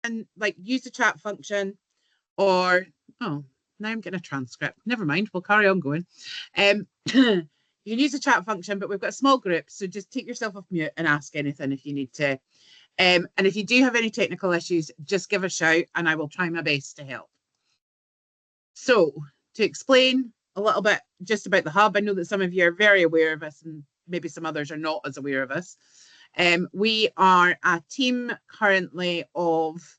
can like use the chat function, or oh, now I'm getting a transcript. Never mind, we'll carry on going. You can use the chat function, but we've got a small group, so just take yourself off mute and ask anything if you need to. And if you do have any technical issues, just give a shout and I will try my best to help. So to explain a little bit just about the hub, I know that some of you are very aware of us and maybe some others are not as aware of us. We are a team currently of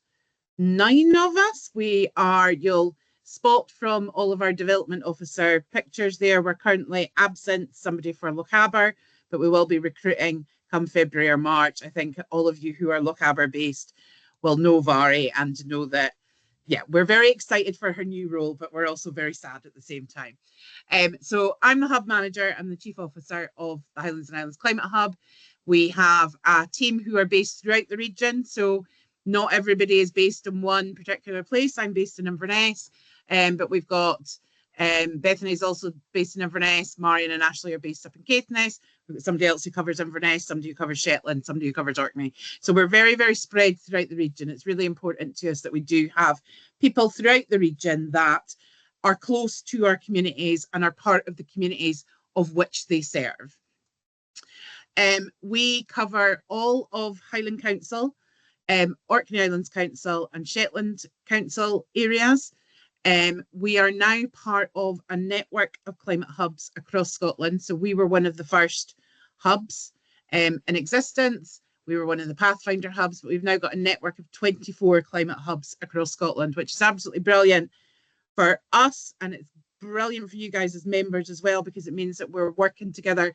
9 of us. You'll spot from all of our development officer pictures there, we're currently absent somebody for Lochaber, but we will be recruiting come February or March. I think all of you who are Lochaber based will know Vari and know that, yeah, we're very excited for her new role, but we're also very sad at the same time. So I'm the hub manager. I'm the chief officer of the Highlands and Islands Climate Hub. We have a team who are based throughout the region. So not everybody is based in one particular place. I'm based in Inverness, but we've got Bethany's also based in Inverness. Marion and Ashley are based up in Caithness. We've got somebody else who covers Inverness, somebody who covers Shetland, somebody who covers Orkney. So we're very, very spread throughout the region. It's really important to us that we do have people throughout the region that are close to our communities and are part of the communities of which they serve. We cover all of Highland Council, Orkney Islands Council and Shetland Council areas. We are now part of a network of climate hubs across Scotland. So we were one of the first hubs in existence. We were one of the Pathfinder hubs, but we've now got a network of 24 climate hubs across Scotland, which is absolutely brilliant for us. And it's brilliant for you guys as members as well, because it means that we're working together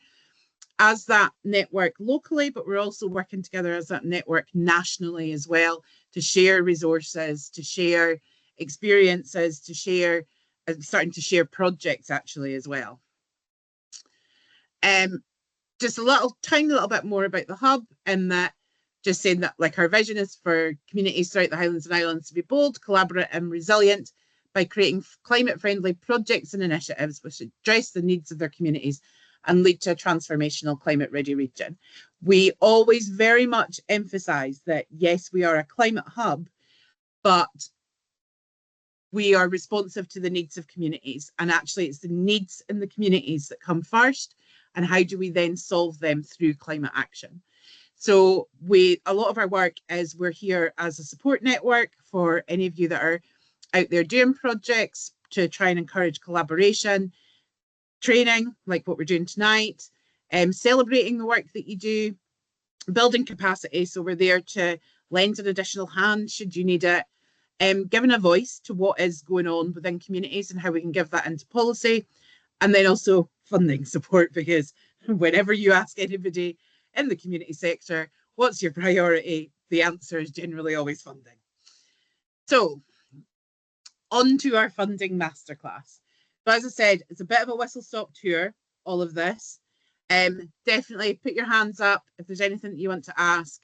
as that network locally, but we're also working together as that network nationally as well to share resources, to share experiences, to share, starting to share projects actually as well. Just a tiny little bit more about the hub, and that just saying that like our vision is for communities throughout the Highlands and Islands to be bold, collaborate and resilient by creating climate-friendly projects and initiatives which address the needs of their communities and lead to a transformational climate-ready region. We always very much emphasise that, yes, we are a climate hub, but we are responsive to the needs of communities. And actually, it's the needs in the communities that come first, and how do we then solve them through climate action? So a lot of our work is we're here as a support network for any of you that are out there doing projects to try and encourage collaboration, training, like what we're doing tonight, celebrating the work that you do, building capacity. So we're there to lend an additional hand should you need it, giving a voice to what is going on within communities and how we can give that into policy, and then also funding support, because whenever you ask anybody in the community sector, what's your priority? The answer is generally always funding. So on to our funding masterclass. But as I said, it's a bit of a whistle-stop tour, all of this. Definitely put your hands up if there's anything that you want to ask.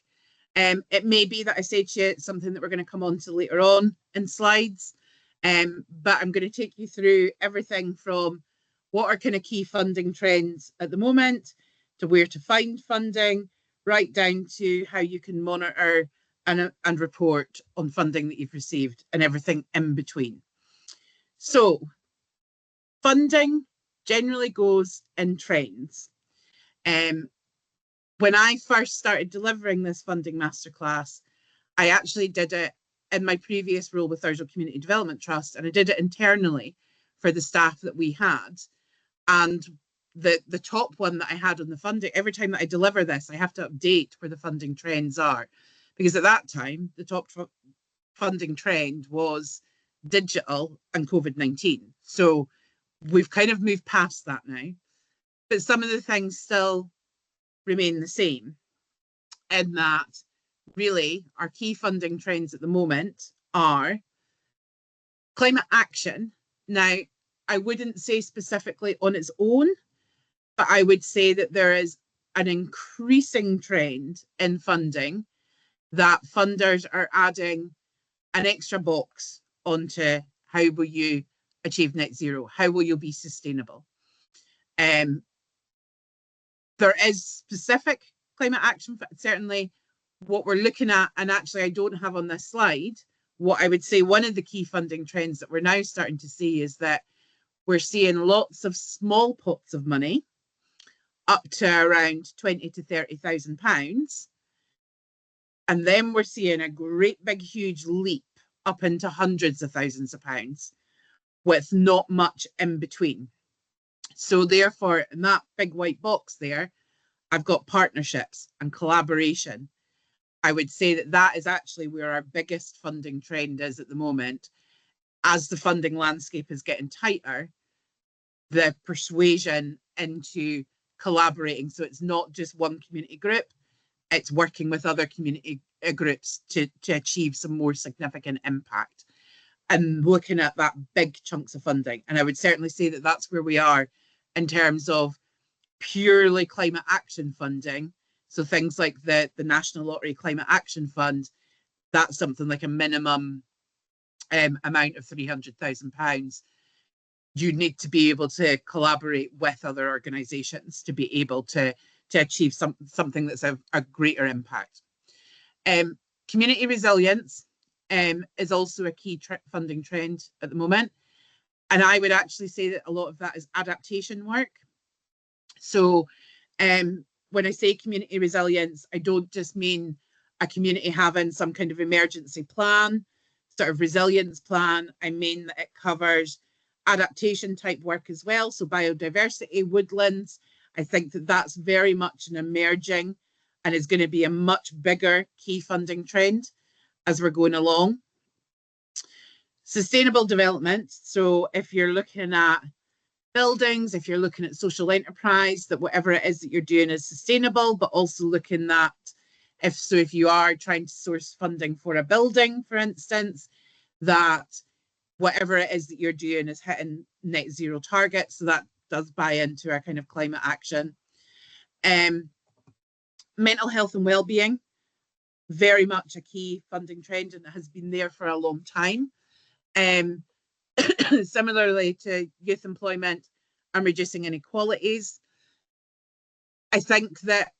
It may be that I say to you something that we're going to come on to later on in slides, but I'm going to take you through everything from what are kind of key funding trends at the moment, to where to find funding, right down to how you can monitor and report on funding that you've received and everything in between. So funding generally goes in trends. When I first started delivering this funding masterclass, I actually did it in my previous role with Thursday Community Development Trust, and I did it internally for the staff that we had. And the top one that I had on the funding, every time that I deliver this, I have to update where the funding trends are, because at that time, the top funding trend was digital and COVID-19. So we've kind of moved past that now, but some of the things still remain the same, in that really our key funding trends at the moment are climate action. Now, I wouldn't say specifically on its own, but I would say that there is an increasing trend in funding that funders are adding an extra box onto how will you achieve net zero, how will you be sustainable. There is specific climate action, certainly what we're looking at, and actually I don't have on this slide, what I would say one of the key funding trends that we're now starting to see is that we're seeing lots of small pots of money up to around 20 to 30,000 pounds. And then we're seeing a great big huge leap up into hundreds of thousands of pounds with not much in between. So therefore, in that big white box there, I've got partnerships and collaboration. I would say that that is actually where our biggest funding trend is at the moment. As the funding landscape is getting tighter, the persuasion into collaborating. So it's not just one community group, it's working with other community groups to achieve some more significant impact and looking at that big chunks of funding. And I would certainly say that that's where we are in terms of purely climate action funding. So things like the National Lottery Climate Action Fund, that's something like a minimum amount of £300,000. You need to be able to collaborate with other organisations to be able to achieve something that's a greater impact. Community resilience is also a key funding trend at the moment. And I would actually say that a lot of that is adaptation work. So when I say community resilience, I don't just mean a community having some kind of emergency plan, sort of resilience plan. I mean that it covers adaptation type work as well. So biodiversity, woodlands, I think that that's very much an emerging and is going to be a much bigger key funding trend as we're going along. Sustainable development. So if you're looking at buildings, if you're looking at social enterprise, that whatever it is that you're doing is sustainable, but also looking at if you are trying to source funding for a building, for instance, that whatever it is that you're doing is hitting net zero targets. So that does buy into our kind of climate action. Mental health and well-being, very much a key funding trend, and it has been there for a long time. Similarly to youth employment and reducing inequalities. I think that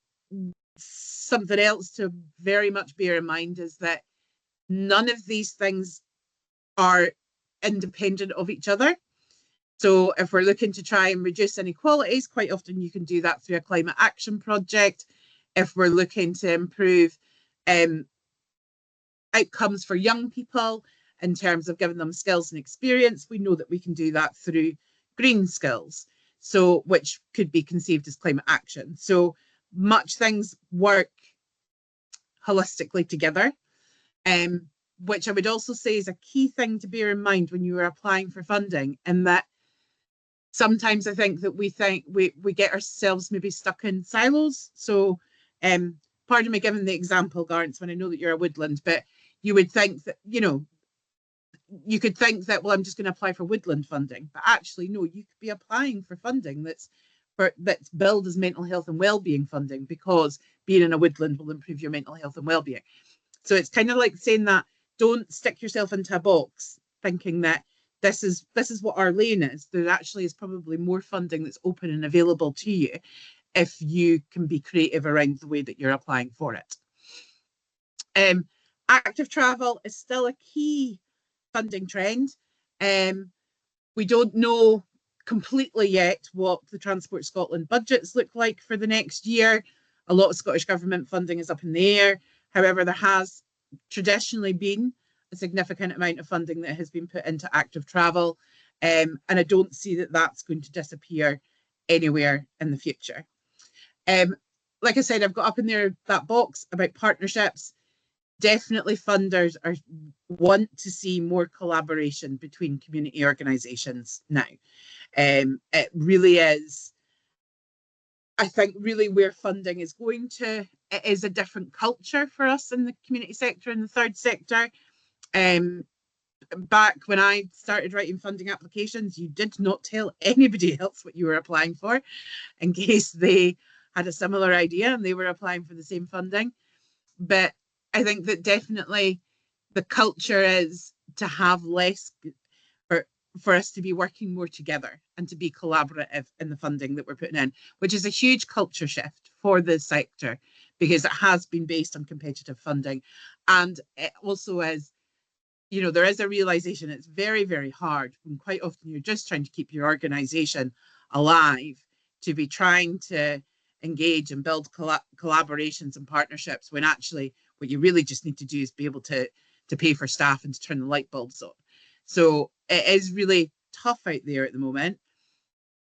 something else to very much bear in mind is that none of these things are independent of each other. So if we're looking to try and reduce inequalities, quite often you can do that through a climate action project. If we're looking to improve outcomes for young people in terms of giving them skills and experience, we know that we can do that through green skills, so which could be conceived as climate action. So much things work holistically together, which I would also say is a key thing to bear in mind when you are applying for funding, in that sometimes I think that we get ourselves maybe stuck in silos. So pardon me giving the example, Garance, when I know that you're a woodland, but you would think that, you could think that, well, I'm just going to apply for woodland funding, but actually, no, you could be applying for funding that's billed as mental health and well-being funding, because being in a woodland will improve your mental health and well-being. So it's kind of like saying that don't stick yourself into a box thinking that this is what our lane is. There actually is probably more funding that's open and available to you if you can be creative around the way that you're applying for it. Active travel is still a key funding trend. We don't know completely yet what the Transport Scotland budgets look like for the next year. A lot of Scottish Government funding is up in the air. However, there has traditionally been a significant amount of funding that has been put into active travel, and I don't see that that's going to disappear anywhere in the future. Like I said, I've got up in there that box about partnerships. Definitely funders want to see more collaboration between community organisations now. It really is, I think, really where funding is going to. It is a different culture for us in the community sector and the third sector. Back when I started writing funding applications, you did not tell anybody else what you were applying for in case they had a similar idea and they were applying for the same funding. But I think that definitely the culture is to have less, for us to be working more together and to be collaborative in the funding that we're putting in, which is a huge culture shift for the sector, because it has been based on competitive funding. And it also is, you know, there is a realization it's very, very hard when quite often you're just trying to keep your organization alive, to be trying to engage and build collaborations and partnerships, when actually what you really just need to do is be able to pay for staff and to turn the light bulbs on. So it is really tough out there at the moment.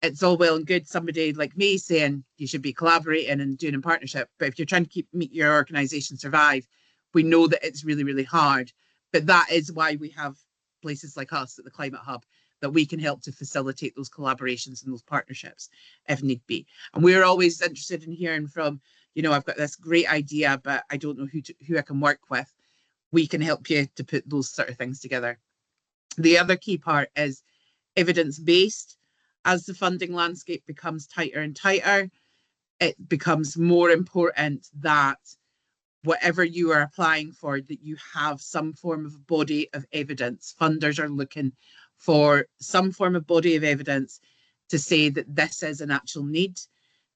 It's all well and good somebody like me saying you should be collaborating and doing in partnership, but if you're trying to make your organization survive, we know that it's really, really hard. But that is why we have places like us at the Climate Hub, that we can help to facilitate those collaborations and those partnerships if need be. And we're always interested in hearing from, you know, I've got this great idea, but I don't know who I can work with. We can help you to put those sort of things together. The other key part is evidence-based. As the funding landscape becomes tighter and tighter, it becomes more important that whatever you are applying for, that you have some form of body of evidence. Funders are looking for some form of body of evidence to say that this is an actual need.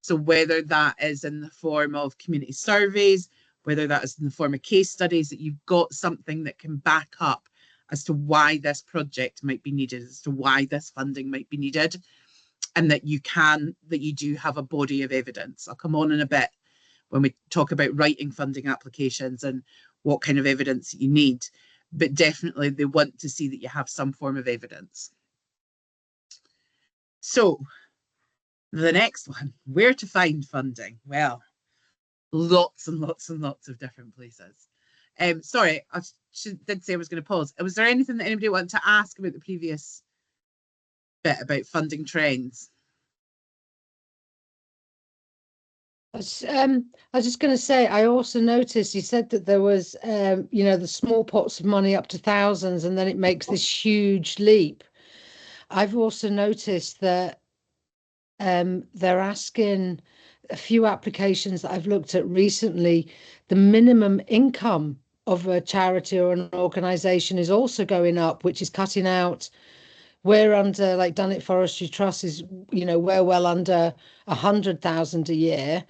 So whether that is in the form of community surveys, whether that is in the form of case studies, that you've got something that can back up as to why this project might be needed, as to why this funding might be needed, and that you do have a body of evidence. I'll come on in a bit when we talk about writing funding applications and what kind of evidence you need, but definitely they want to see that you have some form of evidence. So the next one, where to find funding? Well, lots and lots and lots of different places. Sorry, I did say I was going to pause. Was there anything that anybody wanted to ask about the previous bit about funding trends? I was just going to say, I also noticed you said that there was, you know, the small pots of money up to thousands, and then it makes this huge leap. I've also noticed that they're asking a few applications that I've looked at recently, the minimum income of a charity or an organization is also going up, which is cutting out. We're under, like Dunnet Forestry Trust is, you know, we're well under 100,000 a year.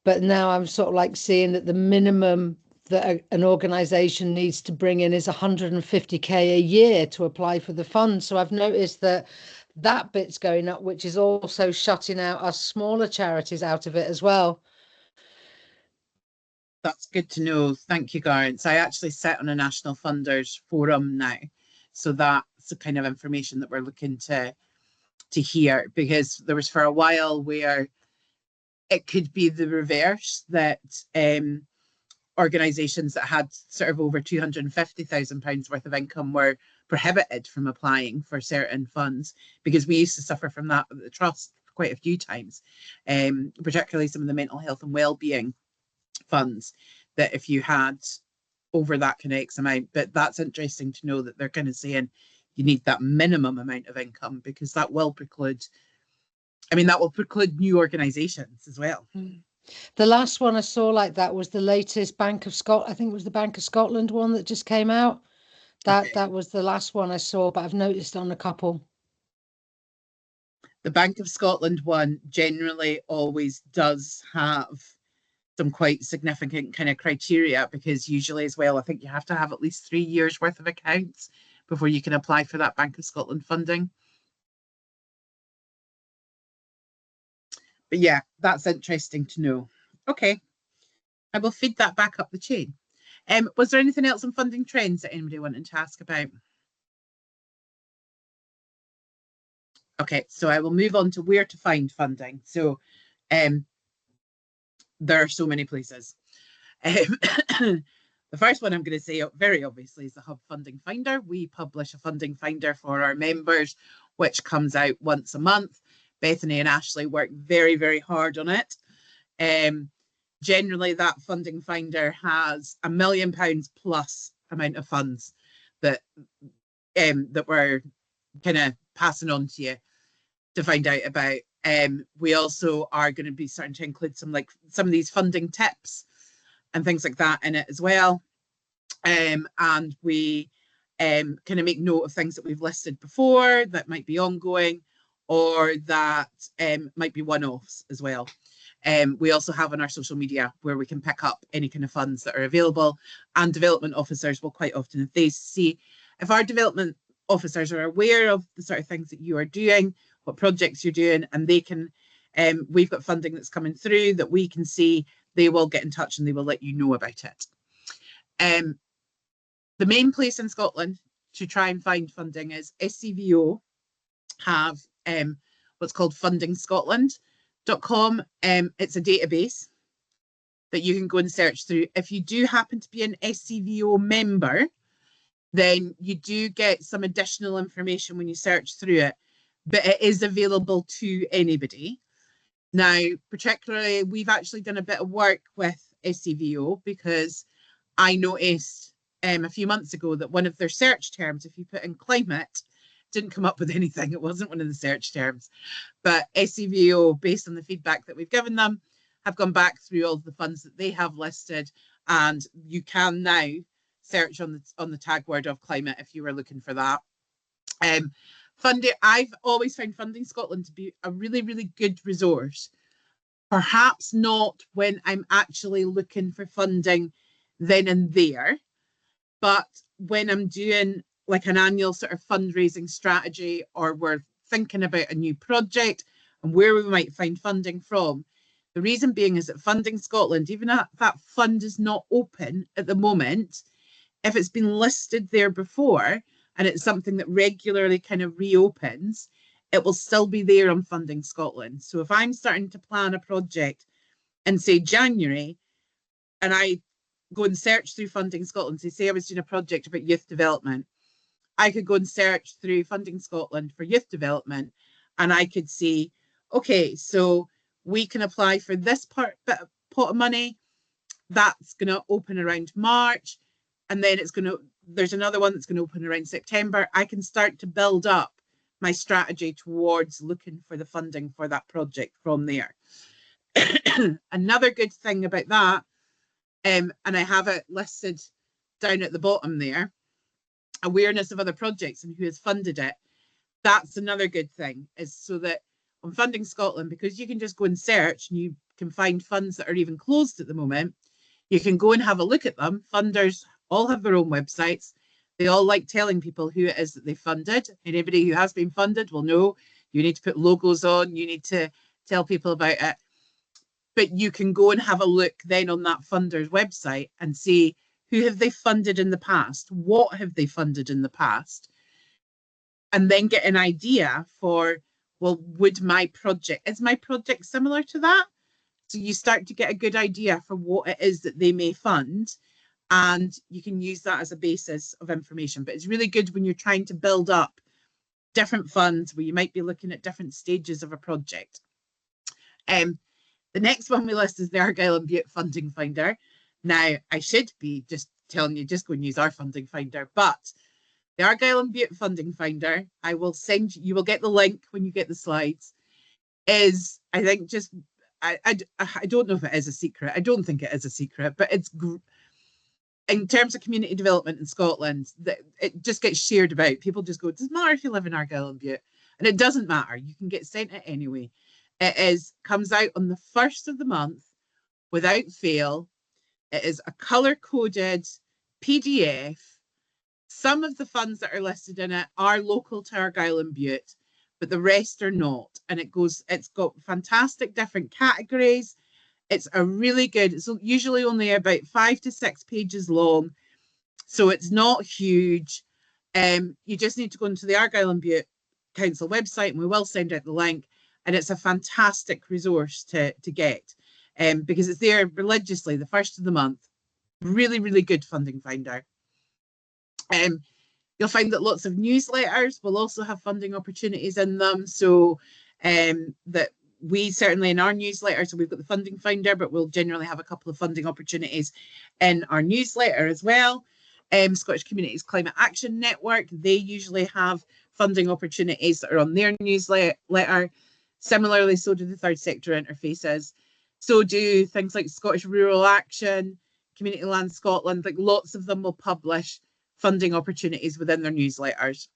But now I'm sort of like seeing that the minimum that an organization needs to bring in is 150k a year to apply for the fund. So I've noticed that bit's going up, which is also shutting out us smaller charities out of it as well. That's good to know. Thank you, Garance. I actually sit on a national funders forum now. So that's the kind of information that we're looking to hear, because there was for a while where it could be the reverse, that organisations that had sort of over £250,000 worth of income were prohibited from applying for certain funds, because we used to suffer from that at the trust quite a few times, particularly some of the mental health and wellbeing funds, that if you had over that kind of X amount. But that's interesting to know that they're kind of saying you need that minimum amount of income, because that will preclude, that will preclude new organisations as well. The last one I saw like that was the latest Bank of Scotland. I think it was the Bank of Scotland one that just came out. That was the last one I saw, but I've noticed on a couple. The Bank of Scotland one generally always does have some quite significant kind of criteria, because usually as well, I think you have to have at least 3 years worth of accounts before you can apply for that Bank of Scotland funding. But yeah, that's interesting to know. Okay, I will feed that back up the chain. Was there anything else on funding trends that anybody wanted to ask about? Okay, so I will move on to where to find funding. So there are so many places. The first one I'm going to say very obviously is the Hub Funding Finder. We publish a funding finder for our members, which comes out once a month. Bethany and Ashley work very, very hard on it. Generally, that funding finder has £1 million plus amount of funds that we're kind of passing on to you to find out about. We also are going to be starting to include some of these funding tips and things like that in it as well. And we kind of make note of things that we've listed before that might be ongoing, or that might be one-offs as well. We also have on our social media where we can pick up any kind of funds that are available, and development officers will quite often, if they see, if our development officers are aware of the sort of things that you are doing, what projects you're doing, and they can, we've got funding that's coming through that we can see, they will get in touch and they will let you know about it. The main place in Scotland to try and find funding is SCVO have what's called fundingscotland.com. It's a database that you can go and search through. If you do happen to be an SCVO member, then you do get some additional information when you search through it, but it is available to anybody. Now, particularly, we've actually done a bit of work with SCVO because I noticed a few months ago that one of their search terms, if you put in climate, didn't come up with anything. It wasn't one of the search terms. But SCVO, based on the feedback that we've given them, have gone back through all of the funds that they have listed, and you can now search on the tag word of climate if you were looking for that. Funding, I've always found Funding Scotland to be a really, really good resource. Perhaps not when I'm actually looking for funding then and there, but when I'm doing like an annual sort of fundraising strategy, or we're thinking about a new project and where we might find funding from. The reason being is that Funding Scotland, even if that fund is not open at the moment, if it's been listed there before and it's something that regularly kind of reopens, it will still be there on Funding Scotland. So if I'm starting to plan a project in, say, January, and I go and search through Funding Scotland, say I was doing a project about youth development, I could go and search through Funding Scotland for youth development, and I could see, okay, so we can apply for this pot of money. That's going to open around March, and then there's another one that's going to open around September. I can start to build up my strategy towards looking for the funding for that project from there. Another good thing about that, and I have it listed down at the bottom there, awareness of other projects and who has funded it. That's another good thing, is so that on Funding Scotland, because you can just go and search and you can find funds that are even closed at the moment, you can go and have a look at them. Funders all have their own websites. They all like telling people who it is that they funded. Anybody who has been funded will know you need to put logos on, you need to tell people about it. But you can go and have a look then on that funder's website and see who have they funded in the past, what have they funded in the past, and then get an idea for, well, is my project similar to that? So you start to get a good idea for what it is that they may fund, and you can use that as a basis of information. But it's really good when you're trying to build up different funds where you might be looking at different stages of a project. The next one we list is the Argyll and Bute Funding Finder. Now, I should be just telling you, just go and use our funding finder, but the Argyll and Bute Funding Finder, I will send you, you will get the link when you get the slides, is, I think, just, I don't know if it is a secret. I don't think it is a secret, but it's, in terms of community development in Scotland, that it just gets shared about. People just go, it doesn't matter if you live in Argyll and Bute. And it doesn't matter. You can get sent it anyway. It comes out on the 1st of the month without fail. It is a color-coded PDF. Some of the funds that are listed in it are local to Argyll and Bute, but the rest are not. And it's got fantastic different categories. It's a really good, it's usually only about 5 to 6 pages long, so it's not huge. You just need to go into the Argyll and Bute Council website, and we will send out the link. And it's a fantastic resource to get, because it's there religiously the 1st of the month. Really, really good funding finder. You'll find that lots of newsletters will also have funding opportunities in them. So that we certainly in our newsletter, so we've got the funding finder, but we'll generally have a couple of funding opportunities in our newsletter as well. Scottish Communities Climate Action Network, they usually have funding opportunities that are on their newsletter. Similarly, so do the third sector interfaces. So do things like Scottish Rural Action, Community Land Scotland, like lots of them will publish funding opportunities within their newsletters.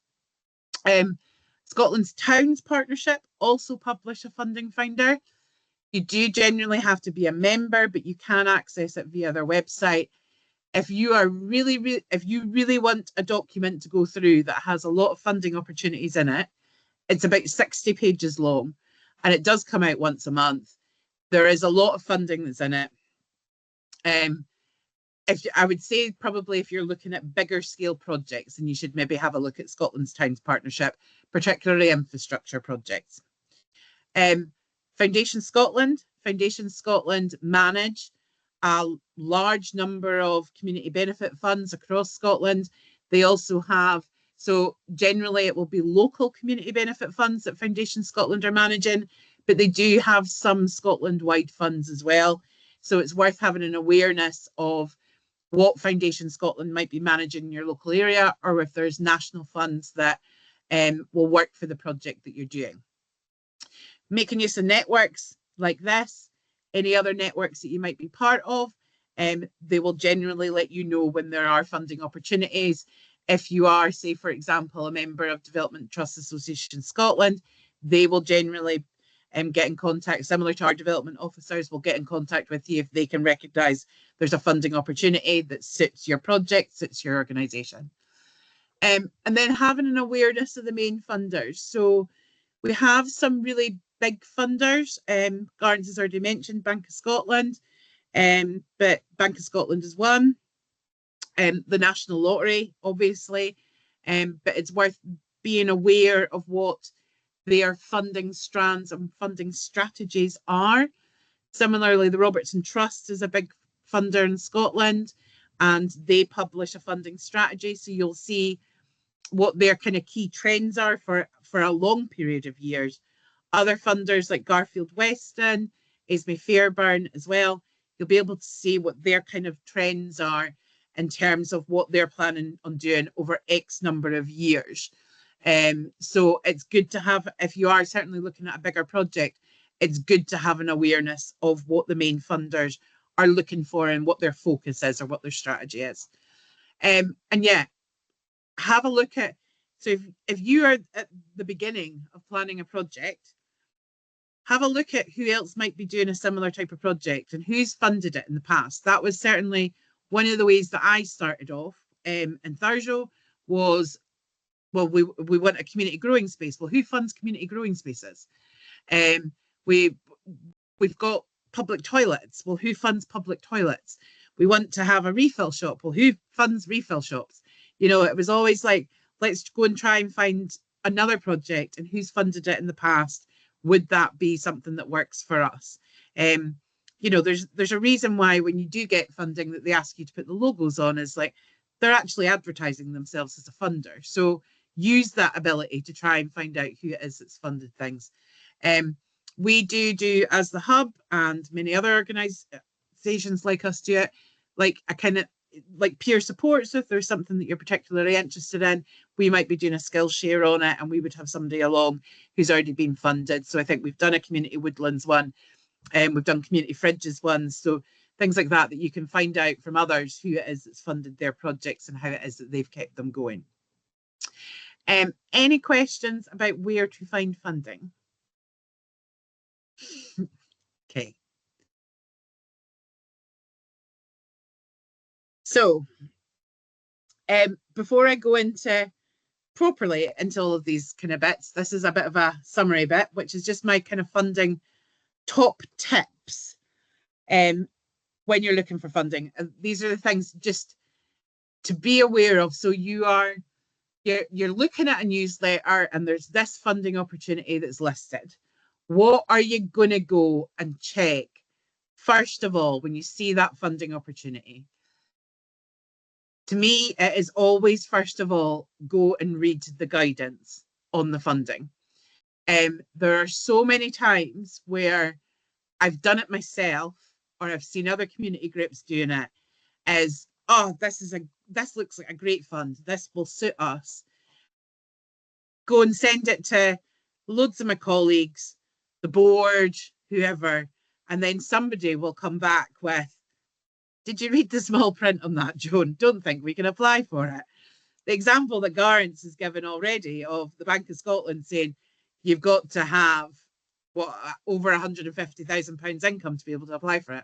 Scotland's Towns Partnership also publish a funding finder. You do generally have to be a member, but you can access it via their website. If you are if you really want a document to go through that has a lot of funding opportunities in it, it's about 60 pages long, and it does come out once a month. There is a lot of funding that's in it. I would say probably if you're looking at bigger scale projects, then you should maybe have a look at Scotland's Towns Partnership, particularly infrastructure projects. Foundation Scotland manage a large number of community benefit funds across Scotland. They also have, so generally it will be local community benefit funds that Foundation Scotland are managing, but they do have some Scotland-wide funds as well. So it's worth having an awareness of what Foundation Scotland might be managing in your local area, or if there's national funds that will work for the project that you're doing. Making use of networks like this, any other networks that you might be part of, they will generally let you know when there are funding opportunities. If you are, say, for example, a member of Development Trust Association Scotland, they will generally get in contact, similar to our development officers will get in contact with you if they can recognise there's a funding opportunity that suits your project, suits your organisation. And then having an awareness of the main funders. So we have some really big funders. Garance has already mentioned Bank of Scotland, but Bank of Scotland is one. The National Lottery, obviously, but it's worth being aware of what their funding strands and funding strategies are. Similarly, the Robertson Trust is a big funder in Scotland, and they publish a funding strategy. So you'll see what their kind of key trends are for a long period of years. Other funders like Garfield Weston, Esme Fairbairn as well, you'll be able to see what their kind of trends are in terms of what they're planning on doing over X number of years. So it's good to have, if you are certainly looking at a bigger project, it's good to have an awareness of what the main funders are looking for and what their focus is or what their strategy is. And yeah, have a look at, so if you are at the beginning of planning a project, have a look at who else might be doing a similar type of project and who's funded it in the past. That was certainly one of the ways that I started off in Thurso was, well, we want a community growing space. Well, who funds community growing spaces? We've got public toilets. Well, who funds public toilets? We want to have a refill shop. Well, who funds refill shops? You know, it was always like, let's go and try and find another project and who's funded it in the past. Would that be something that works for us? You know, there's a reason why when you do get funding that they ask you to put the logos on, is like they're actually advertising themselves as a funder. So use that ability to try and find out who it is that's funded things. We do as the Hub and many other organisations like us do it, like a kind of like peer support. So if there's something that you're particularly interested in, we might be doing a skill share on it and we would have somebody along who's already been funded. So I think we've done a community woodlands one and we've done community fridges ones. So things like that you can find out from others who it is that's funded their projects and how it is that they've kept them going. Any questions about where to find funding? Okay. So before I go properly into all of these kind of bits, this is a bit of a summary bit, which is just my kind of funding top tips when you're looking for funding. And these are the things just to be aware of. So you're looking at a newsletter and there's this funding opportunity that's listed. What are you going to go and check first of all when you see that funding opportunity? To me, it is always, first of all, go and read the guidance on the funding. There are so many times where I've done it myself or I've seen other community groups doing it as, oh, this looks like a great fund. This will suit us. Go and send it to loads of my colleagues, the board, whoever, and then somebody will come back with, did you read the small print on that, Joan? Don't think we can apply for it. The example that Garance has given already of the Bank of Scotland saying you've got to have over £150,000 income to be able to apply for it.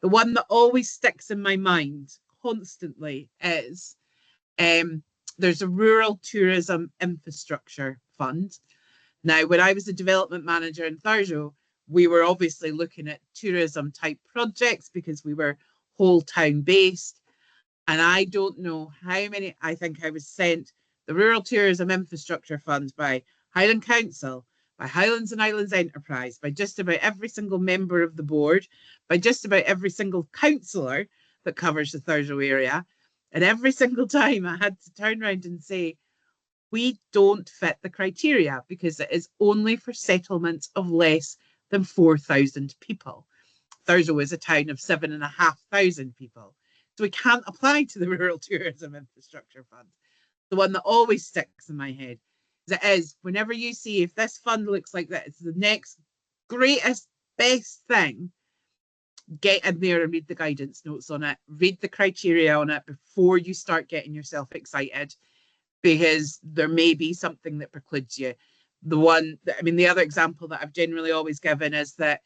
The one that always sticks in my mind constantly is there's a rural tourism infrastructure fund. Now, when I was a development manager in Thurso, we were obviously looking at tourism type projects because we were whole town based. And I don't know how many, I think I was sent the Rural Tourism Infrastructure Fund by Highland Council, by Highlands and Islands Enterprise, by just about every single member of the board, by just about every single councillor that covers the Thurso area. And every single time I had to turn around and say, we don't fit the criteria because it is only for settlements of less than 4,000 people. Thurso is a town of 7,500 people. So we can't apply to the Rural Tourism Infrastructure Fund. The one that always sticks in my head is it is whenever you see if this fund looks like that, it's the next greatest, best thing, get in there and read the guidance notes on it, read the criteria on it before you start getting yourself excited, because there may be something that precludes you. The other example that I've generally always given is that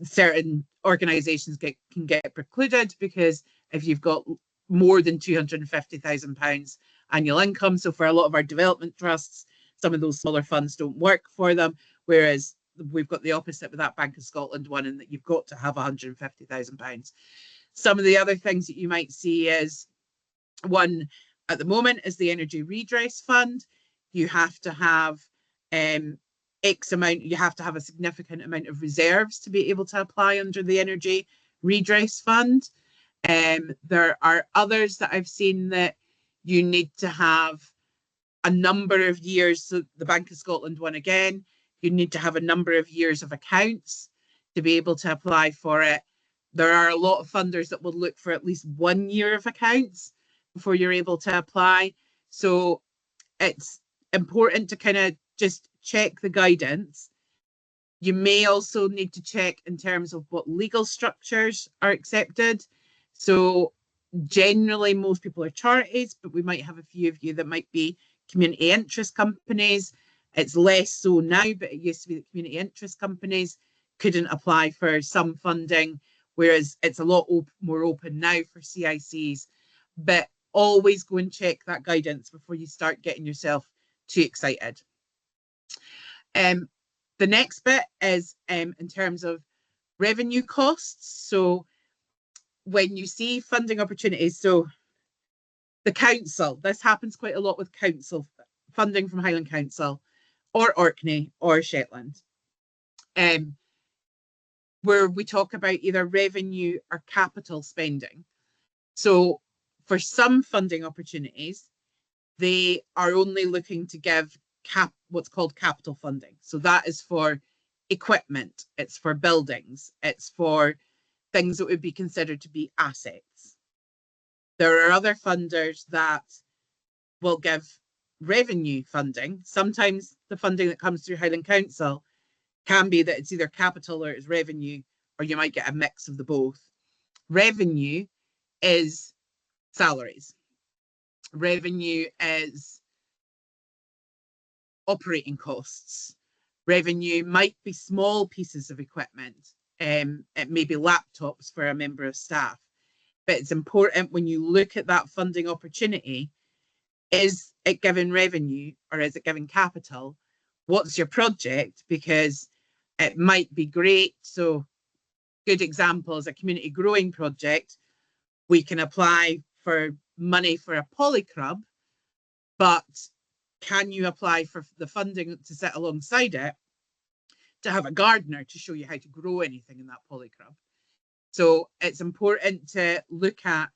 certain organisations can get precluded because if you've got more than £250,000 annual income. So for a lot of our development trusts, some of those smaller funds don't work for them, whereas we've got the opposite with that Bank of Scotland one, in that you've got to have £150,000. Some of the other things that you might see is one at the moment is the Energy Redress Fund. You have to have X amount, you have to have a significant amount of reserves to be able to apply under the Energy Redress Fund. There are others that I've seen that you need to have a number of years. So the Bank of Scotland one again, you need to have a number of years of accounts to be able to apply for it. There are a lot of funders that will look for at least 1 year of accounts before you're able to apply. So it's important to kind of just check the guidance. You may also need to check in terms of what legal structures are accepted. So generally, most people are charities, but we might have a few of you that might be community interest companies. It's less so now, but it used to be that community interest companies couldn't apply for some funding, whereas it's a lot more open now for CICs. But always go and check that guidance before you start getting yourself too excited. The next bit is in terms of revenue costs. So when you see funding opportunities, so the council, this happens quite a lot with council funding from Highland Council or Orkney or Shetland, where we talk about either revenue or capital spending. So for some funding opportunities, they are only looking to give what's called capital funding. So that is for equipment, it's for buildings, it's for things that would be considered to be assets. There are other funders that will give revenue funding. Sometimes the funding that comes through Highland Council can be that it's either capital or it's revenue, or you might get a mix of the both. Revenue is salaries. Revenue is operating costs. Revenue might be small pieces of equipment. It may be laptops for a member of staff. But it's important when you look at that funding opportunity, is it giving revenue or is it giving capital? What's your project? Because it might be great. So good example is a community growing project. We can apply for money for a polyclub, but can you apply for the funding to sit alongside it to have a gardener to show you how to grow anything in that polyclub? So it's important to look at,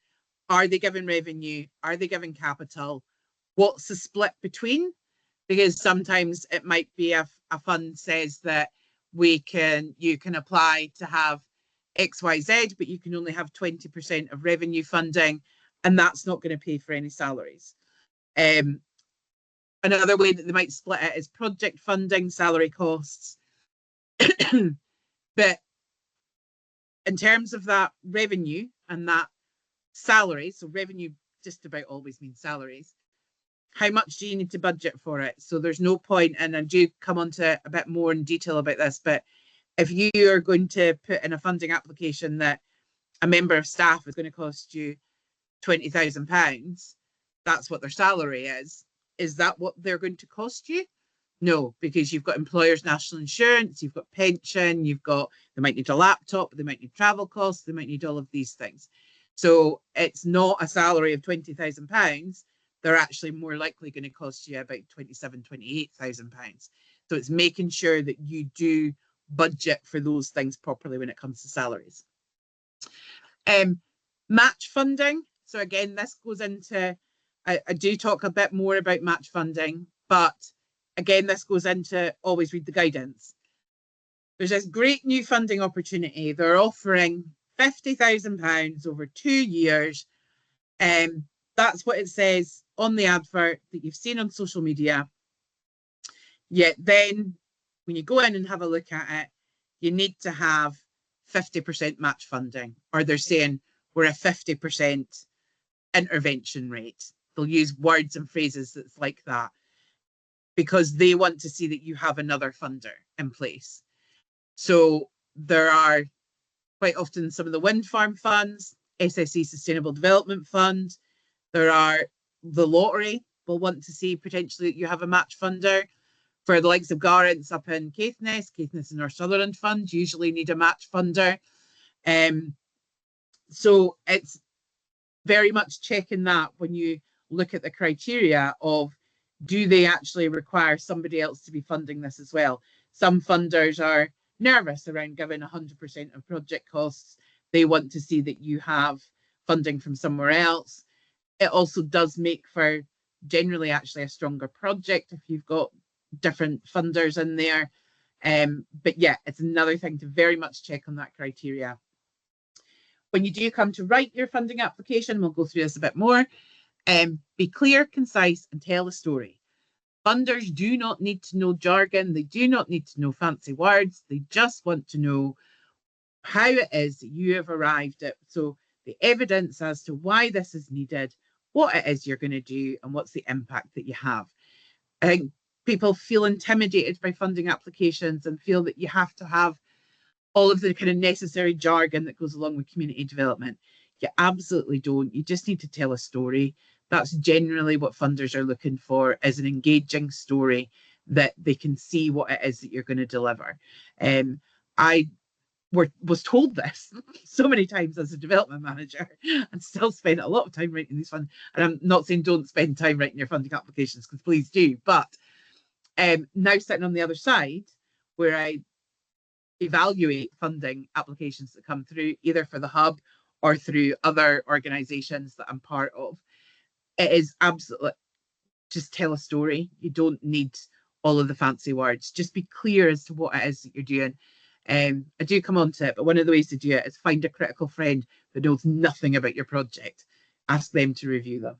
are they giving revenue? Are they giving capital? What's the split between? Because sometimes it might be a fund says that you can apply to have XYZ, but you can only have 20% of revenue funding, and that's not going to pay for any salaries. Another way that they might split it is project funding, salary costs. But in terms of that revenue and that salary, so revenue just about always means salaries. how much do you need to budget for it? So there's no point, and I do come on to a bit more in detail about this, but if you are going to put in a funding application that a member of staff is going to cost you £20,000, that's what their salary is. Is that what they're going to cost you? No, because you've got employers' national insurance, you've got pension, they might need a laptop, they might need travel costs, they might need all of these things. So it's not a salary of £20,000. They're actually more likely going to cost you about £28,000. So it's making sure that you do budget for those things properly when it comes to salaries. Match funding. So again, this goes into, I do talk a bit more about match funding, but again, this goes into always read the guidance. There's this great new funding opportunity. They're offering £50,000 over 2 years. That's what it says on the advert that you've seen on social media. Yet then when you go in and have a look at it, you need to have 50% match funding, or they're saying we're a 50% intervention rate. They'll use words and phrases that's like that because they want to see that you have another funder in place. So there are quite often some of the wind farm funds, SSE Sustainable Development Fund, there are the lottery will want to see potentially that you have a match funder. For the likes of Garants up in Caithness and North Sutherland Fund usually need a match funder. So it's very much checking that when you look at the criteria of, do they actually require somebody else to be funding this as well? Some funders are nervous around giving 100% of project costs. They want to see that you have funding from somewhere else. It also does make for generally actually a stronger project if you've got different funders in there. But yeah, it's another thing to very much check on that criteria. When you do come to write your funding application, we'll go through this a bit more. Be clear, concise, and tell a story. Funders do not need to know jargon. They do not need to know fancy words. They just want to know how it is that you have arrived at. So the evidence as to why this is needed, what it is you're going to do, and what's the impact that you have. I think people feel intimidated by funding applications and feel that you have to have all of the kind of necessary jargon that goes along with community development. You absolutely don't. You just need to tell a story. That's generally what funders are looking for, is an engaging story that they can see what it is that you're going to deliver. I was told this so many times as a development manager and still spend a lot of time writing these funds. And I'm not saying don't spend time writing your funding applications, because please do. But now sitting on the other side, where I evaluate funding applications that come through either for the hub or through other organisations that I'm part of, it is absolutely just tell a story. You don't need all of the fancy words. Just be clear as to what it is that you're doing. I do come on to it, but one of the ways to do it is find a critical friend that knows nothing about your project. Ask them to review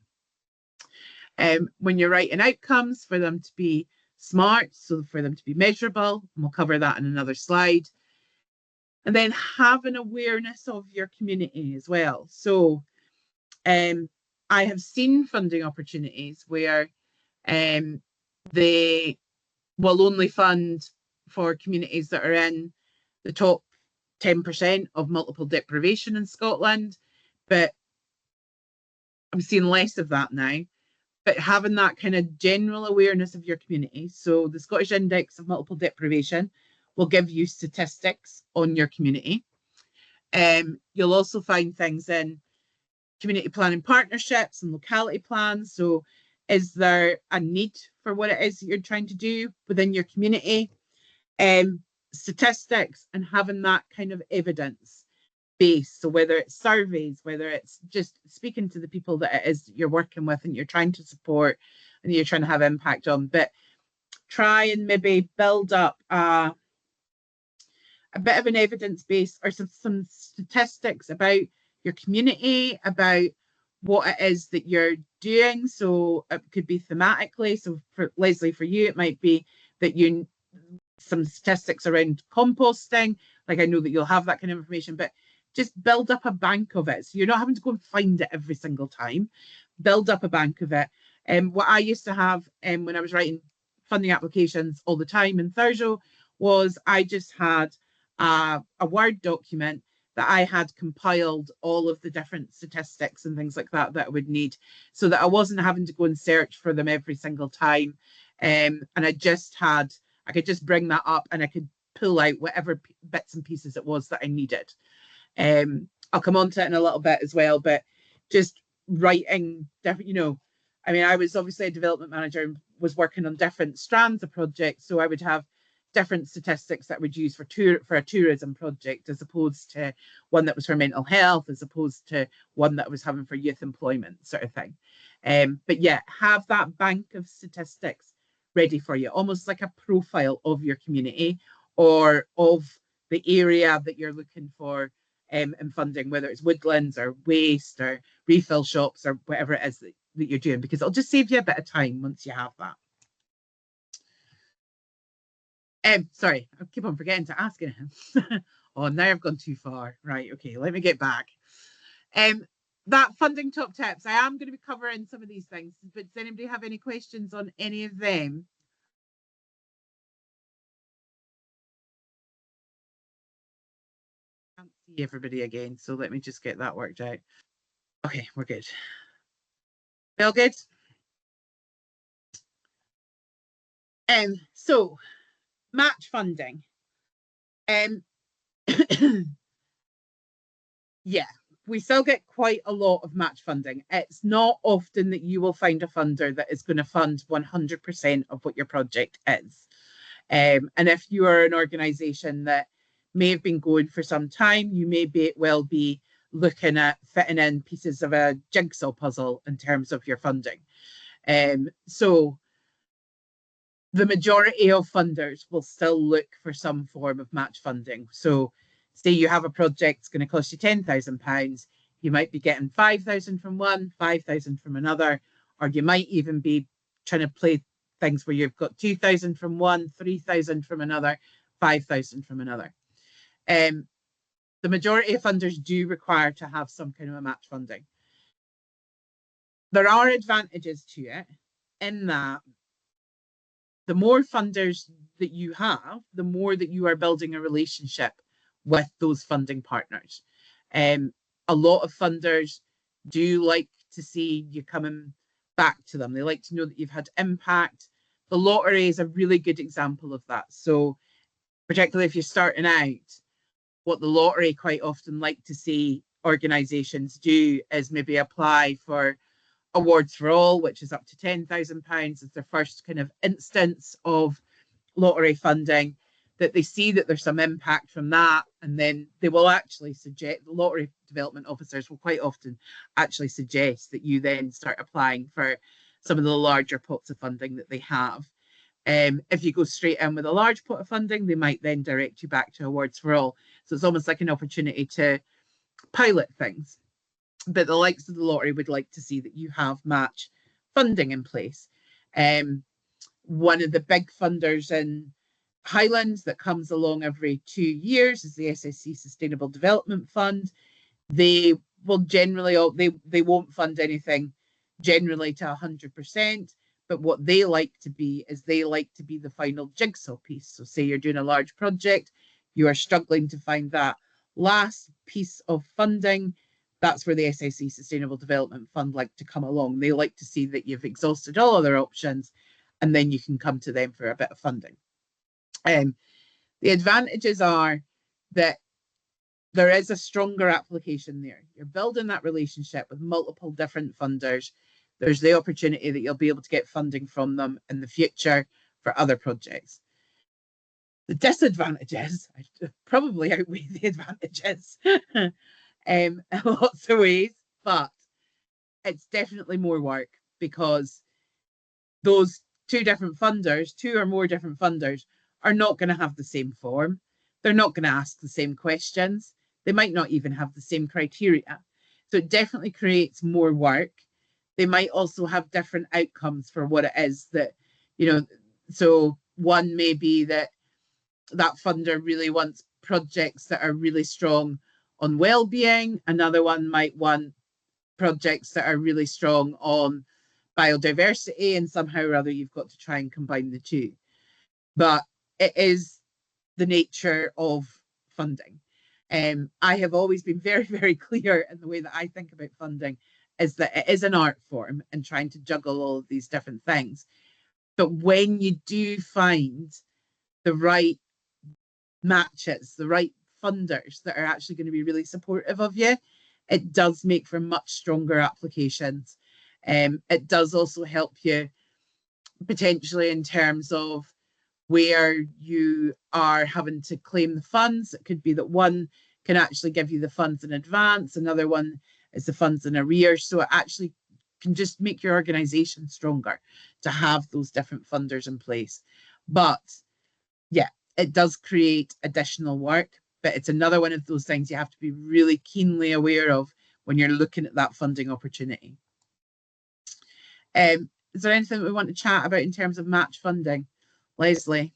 them. When you're writing outcomes, for them to be smart, so for them to be measurable, and we'll cover that in another slide. And then have an awareness of your community as well. So I have seen funding opportunities where they will only fund for communities that are in the top 10% of multiple deprivation in Scotland, but I'm seeing less of that now. But having that kind of general awareness of your community. So the Scottish Index of Multiple Deprivation will give you statistics on your community. You'll also find things in community planning partnerships and locality plans. So is there a need for what it is that you're trying to do within your community? Statistics and having that kind of evidence base. So whether it's surveys, whether it's just speaking to the people that it is you're working with and you're trying to support and you're trying to have impact on, but try and maybe build up a bit of an evidence base or some statistics about your community, about what it is that you're doing. So it could be thematically. So for Leslie, for you, it might be that you some statistics around composting. Like I know that you'll have that kind of information, but just build up a bank of it. So you're not having to go and find it every single time. Build up a bank of it. What I used to have when I was writing funding applications all the time in Thurso was I just had a Word document that I had compiled all of the different statistics and things like that that I would need, so that I wasn't having to go and search for them every single time. And I could just bring that up and I could pull out whatever bits and pieces it was that I needed. I'll come on to it in a little bit as well, but just writing different, I mean, I was obviously a development manager and was working on different strands of projects. So I would have different statistics that I would use for a tourism project, as opposed to one that was for mental health, as opposed to one that I was having for youth employment, sort of thing. But yeah, have that bank of statistics ready for you, almost like a profile of your community or of the area that you're looking for in funding, whether it's woodlands or waste or refill shops or whatever it is that you're doing, because it'll just save you a bit of time once you have that. Sorry, I keep on forgetting to ask him. Oh, now I've gone too far. Right, okay, let me get back. That funding top tips, I am going to be covering some of these things, but does anybody have any questions on any of them? I can't see everybody again, so let me just get that worked out. Okay, we're good. All good? So match funding. Yeah, we still get quite a lot of match funding. It's not often that you will find a funder that is going to fund 100% of what your project is. And if you are an organisation that may have been going for some time, you may well be looking at fitting in pieces of a jigsaw puzzle in terms of your funding. So the majority of funders will still look for some form of match funding. So say you have a project that's going to cost you £10,000, you might be getting 5,000 from one, 5,000 from another, or you might even be trying to play things where you've got 2,000 from one, 3,000 from another, 5,000 from another. The majority of funders do require to have some kind of a match funding. There are advantages to it in that the more funders that you have, the more that you are building a relationship with those funding partners. A lot of funders do like to see you coming back to them. They like to know that you've had impact. The lottery is a really good example of that. So particularly if you're starting out, what the lottery quite often like to see organisations do is maybe apply for Awards for All, which is up to £10,000. It's their first kind of instance of lottery funding, that they see that there's some impact from that, and then they will actually suggest, the lottery development officers will quite often actually suggest that you then start applying for some of the larger pots of funding that they have. If you go straight in with a large pot of funding, they might then direct you back to Awards for All. So it's almost like an opportunity to pilot things. But the likes of the lottery would like to see that you have match funding in place. One of the big funders in Highlands that comes along every 2 years is the SSC Sustainable Development Fund. They will generally, they won't fund anything generally to 100%, but what they like to be is they like to be the final jigsaw piece. So say you're doing a large project, you are struggling to find that last piece of funding. That's where the SSC Sustainable Development Fund like to come along. They like to see that you've exhausted all other options, and then you can come to them for a bit of funding. The advantages are that there is a stronger application there. You're building that relationship with multiple different funders. There's the opportunity that you'll be able to get funding from them in the future for other projects. The disadvantages probably outweigh the advantages in lots of ways, but it's definitely more work, because those two or more different funders are not going to have the same form. They're not going to ask the same questions. They might not even have the same criteria. So it definitely creates more work. They might also have different outcomes for what it is that, so one may be that funder really wants projects that are really strong on well-being. Another one might want projects that are really strong on biodiversity, and somehow or other you've got to try and combine the two. But it is the nature of funding. I have always been very, very clear in the way that I think about funding is that it is an art form and trying to juggle all of these different things. But when you do find the right matches, the right funders that are actually going to be really supportive of you, it does make for much stronger applications. It does also help you potentially in terms of where you are having to claim the funds. It could be that one can actually give you the funds in advance, another one is the funds in arrears. So it actually can just make your organization stronger to have those different funders in place. But yeah, it does create additional work, but it's another one of those things you have to be really keenly aware of when you're looking at that funding opportunity. Is there anything we want to chat about in terms of match funding? Leslie?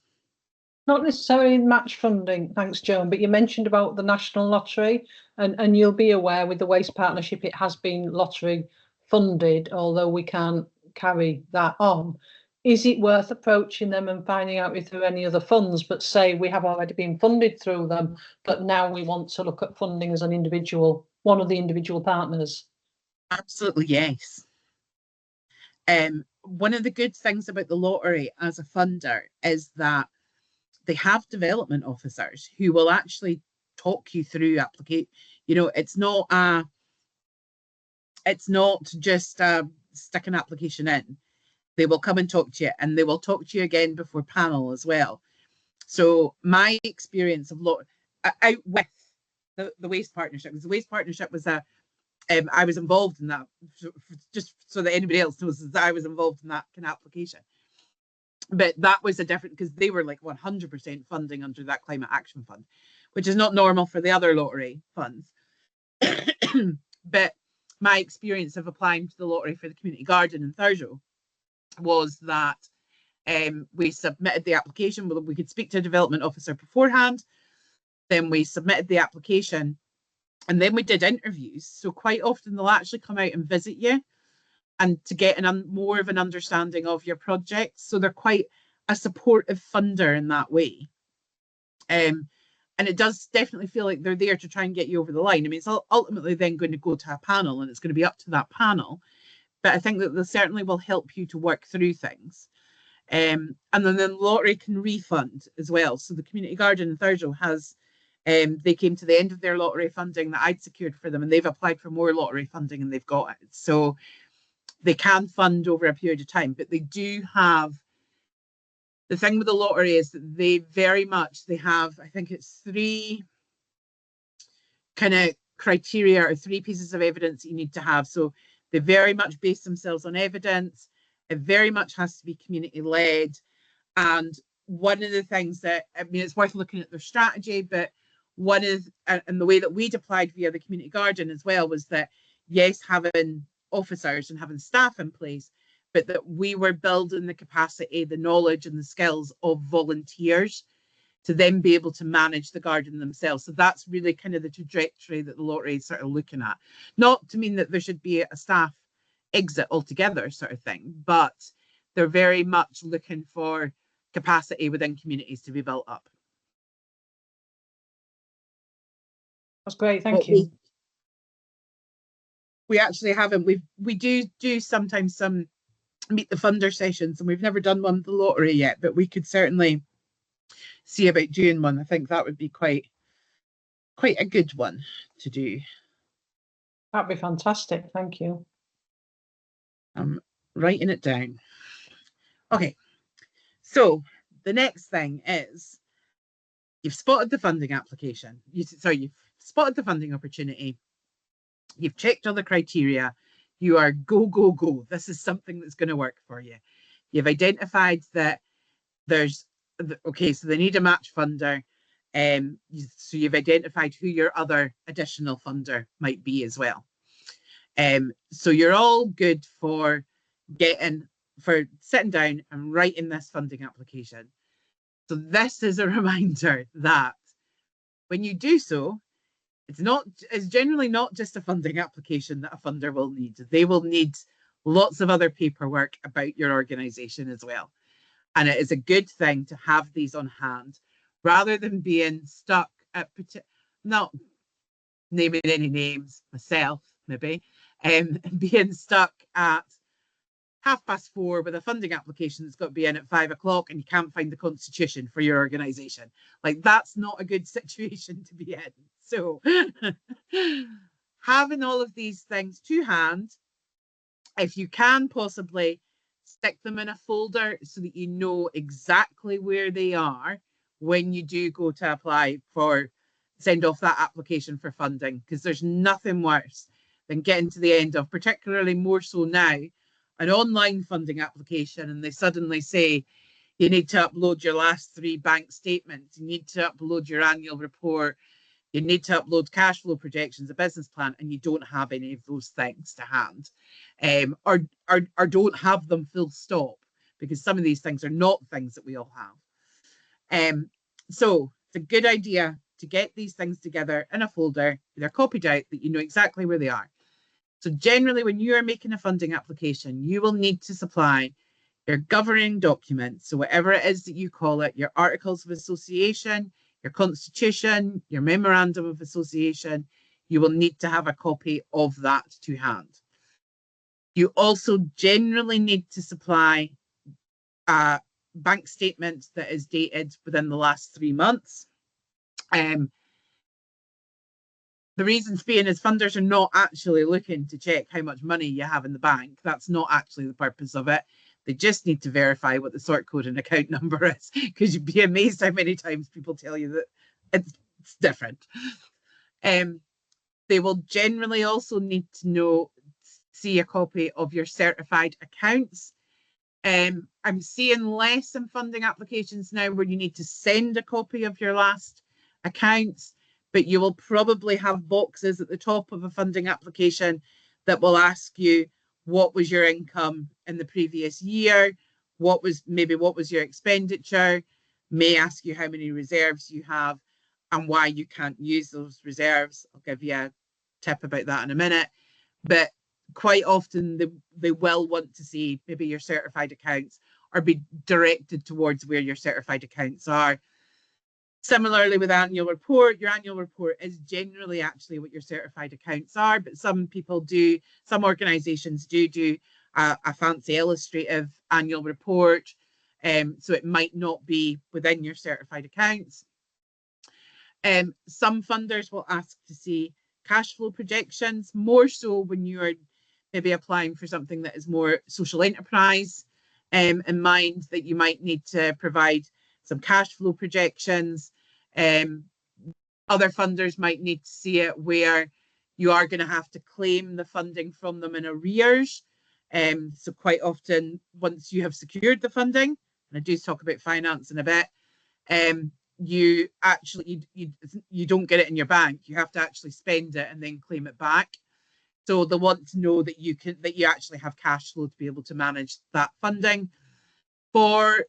Not necessarily match funding, thanks, Joan, but you mentioned about the National Lottery, and you'll be aware with the Waste Partnership, it has been lottery funded, although we can't carry that on. Is it worth approaching them and finding out if there are any other funds, but say we have already been funded through them, but now we want to look at funding as an individual, one of the individual partners? Absolutely, yes. One of the good things about the lottery as a funder is that they have development officers who will actually talk you through applicate. You know, it's not just stick an application in. They will come and talk to you, and they will talk to you again before panel as well. So my experience of out with the Waste Partnership, because the Waste Partnership was I was involved in that, just so that anybody else knows that I was involved in that kind of application. But that was a different, because they were like 100% funding under that Climate Action Fund, which is not normal for the other lottery funds. But my experience of applying to the lottery for the community garden in Thurso was that we submitted the application. We could speak to a development officer beforehand. Then we submitted the application, and then we did interviews. So quite often they'll actually come out and visit you and to get more of an understanding of your project. So they're quite a supportive funder in that way. And it does definitely feel like they're there to try and get you over the line. I mean, it's ultimately then going to go to a panel, and it's going to be up to that panel. But I think that they certainly will help you to work through things. And then the lottery can refund as well. So the community garden in Thurso has, they came to the end of their lottery funding that I'd secured for them, and they've applied for more lottery funding and they've got it. So they can fund over a period of time, but they do have, the thing with the lottery is that they have, I think it's 3 kind of criteria or 3 pieces of evidence you need to have. So they very much base themselves on evidence. It very much has to be community led. And one of the things that, I mean, it's worth looking at their strategy, but and the way that we'd applied via the community garden as well was that, yes, having officers and having staff in place, but that we were building the capacity, the knowledge and the skills of volunteers to then be able to manage the garden themselves. So that's really kind of the trajectory that the lottery is sort of looking at. Not to mean that there should be a staff exit altogether sort of thing, but they're very much looking for capacity within communities to be built up. That's great, thank you. We actually haven't, we do sometimes some meet the funder sessions, and we've never done one with the lottery yet, but we could certainly see about doing one. I think that would be quite a good one to do. That'd be fantastic, thank you. I'm writing it down. Okay, so the next thing is you've spotted the funding application. You've spotted the funding opportunity. You've checked all the criteria. You are go, go, go. This is something that's going to work for you. You've identified that there's, okay, so they need a match funder. So you've identified who your other additional funder might be as well. So you're all good for sitting down and writing this funding application. So this is a reminder that when you do so, it's generally not just a funding application that a funder will need. They will need lots of other paperwork about your organisation as well. And it is a good thing to have these on hand rather than being stuck at, not naming any names myself, maybe, being stuck at 4:30 with a funding application that's got to be in at 5 o'clock and you can't find the constitution for your organisation. Like, that's not a good situation to be in. So having all of these things to hand, if you can possibly stick them in a folder so that you know exactly where they are when you do go to apply for, send off that application for funding, because there's nothing worse than getting to the end of, particularly more so now, an online funding application and they suddenly say you need to upload your last 3 bank statements, you need to upload your annual report, you need to upload cash flow projections, a business plan, and you don't have any of those things to hand, or don't have them full stop, because some of these things are not things that we all have. So it's a good idea to get these things together in a folder. They're copied out that you know exactly where they are. So generally, when you are making a funding application, you will need to supply your governing documents. So whatever it is that you call it, your articles of association, your constitution, your memorandum of association, you will need to have a copy of that to hand. You also generally need to supply a bank statement that is dated within the last 3 months. The reasons being is funders are not actually looking to check how much money you have in the bank. That's not actually the purpose of it. They just need to verify what the sort code and account number is, because you'd be amazed how many times people tell you that it's different. They will generally also need to see a copy of your certified accounts. I'm seeing less in funding applications now where you need to send a copy of your last accounts, but you will probably have boxes at the top of a funding application that will ask you what was your income in the previous year, what was your expenditure, may ask you how many reserves you have and why you can't use those reserves. I'll give you a tip about that in a minute. But quite often they will want to see maybe your certified accounts or be directed towards where your certified accounts are. Similarly with annual report, your annual report is generally actually what your certified accounts are, but some organisations do a fancy illustrative annual report, so it might not be within your certified accounts. Some funders will ask to see cash flow projections, more so when you are maybe applying for something that is more social enterprise in mind, that you might need to provide some cash flow projections. Other funders might need to see it where you are going to have to claim the funding from them in arrears. So quite often, once you have secured the funding, and I do talk about finance in a bit, you don't get it in your bank. You have to actually spend it and then claim it back. So they want to know that you actually have cash flow to be able to manage that funding. For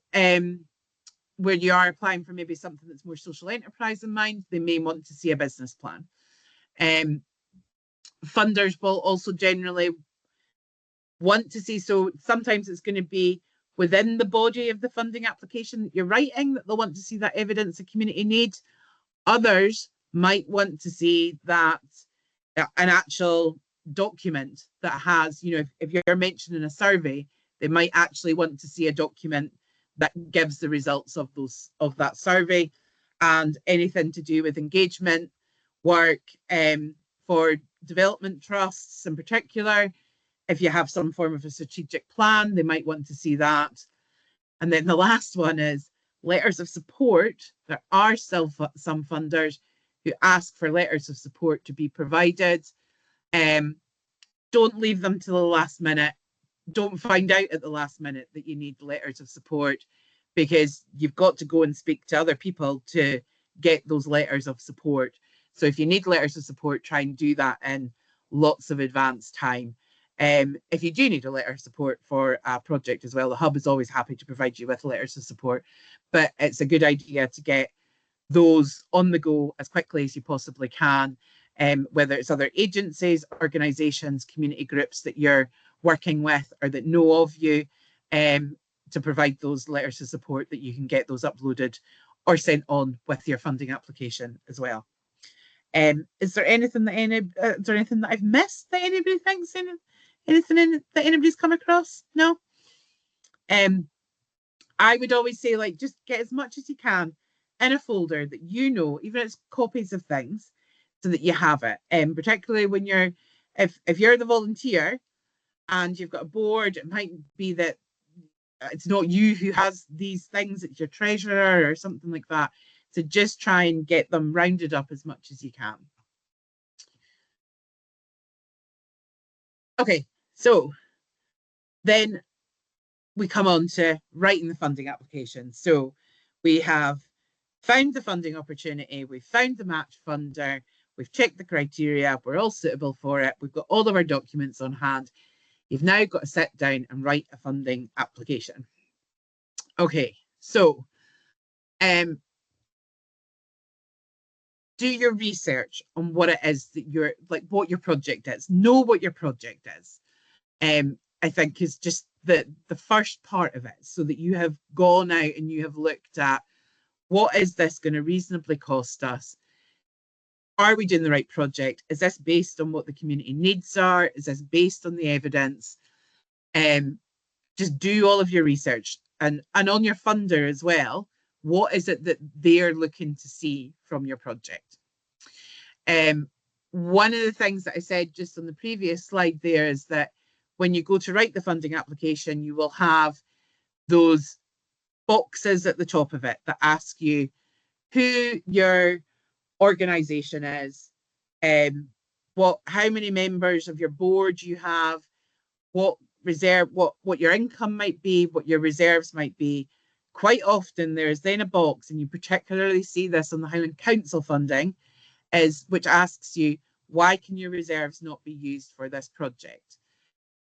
where you are applying for maybe something that's more social enterprise in mind, they may want to see a business plan. Funders will also generally want to see, so sometimes it's going to be within the body of the funding application that you're writing that they'll want to see that evidence of community need. Others might want to see that an actual document that has, if you're mentioning a survey, they might actually want to see a document that gives the results of that survey, and anything to do with engagement work for development trusts in particular. If you have some form of a strategic plan, they might want to see that. And then the last one is letters of support. There are still some funders who ask for letters of support to be provided. Don't leave them to the last minute. Don't find out at the last minute that you need letters of support, because you've got to go and speak to other people to get those letters of support. So if you need letters of support, try and do that in lots of advance time. If you do need a letter of support for a project as well, the Hub is always happy to provide you with letters of support, but it's a good idea to get those on the go as quickly as you possibly can, whether it's other agencies, organisations, community groups that you're working with or that know of you, to provide those letters of support that you can get those uploaded or sent on with your funding application as well. Is there anything that I've missed that anybody thinks that anybody's come across? No. I would always say, like, just get as much as you can in a folder that you know, even if it's copies of things, so that you have it. Particularly when you're, if you're the volunteer and you've got a board, it might be that it's not you who has these things, it's your treasurer or something like that. So just try and get them rounded up as much as you can. Okay, so then we come on to writing the funding application. So we have found the funding opportunity, we've found the match funder, we've checked the criteria, we're all suitable for it, we've got all of our documents on hand. You've now got to sit down and write a funding application. Okay, so do your research on what it is that you're, like, what your project is. Know what your project is. I think is just the first part of it, so that you have gone out and you have looked at, what is this going to reasonably cost us? Are we doing the right project? Is this based on what the community needs are? Is this based on the evidence? Just do all of your research, and on your funder as well. What is it that they're looking to see from your project? One of the things that I said just on the previous slide there is that when you go to write the funding application, you will have those boxes at the top of it that ask you who your organisation is, how many members of your board you have, what your income might be, what your reserves might be. Quite often there is then a box, and you particularly see this on the Highland Council funding, which asks you, why can your reserves not be used for this project?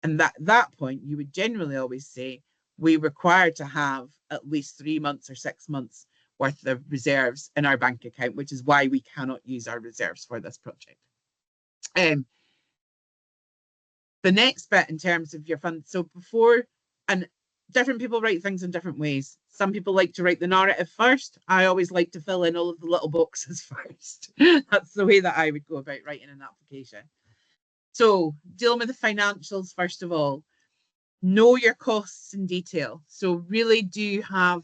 And at that point, you would generally always say, we require to have at least 3 months or 6 months worth of reserves in our bank account, which is why we cannot use our reserves for this project. The next bit in terms of your fund, so before, and different people write things in different ways. Some people like to write the narrative first. I always like to fill in all of the little boxes first. That's the way that I would go about writing an application. So dealing with the financials, first of all, know your costs in detail. So really do have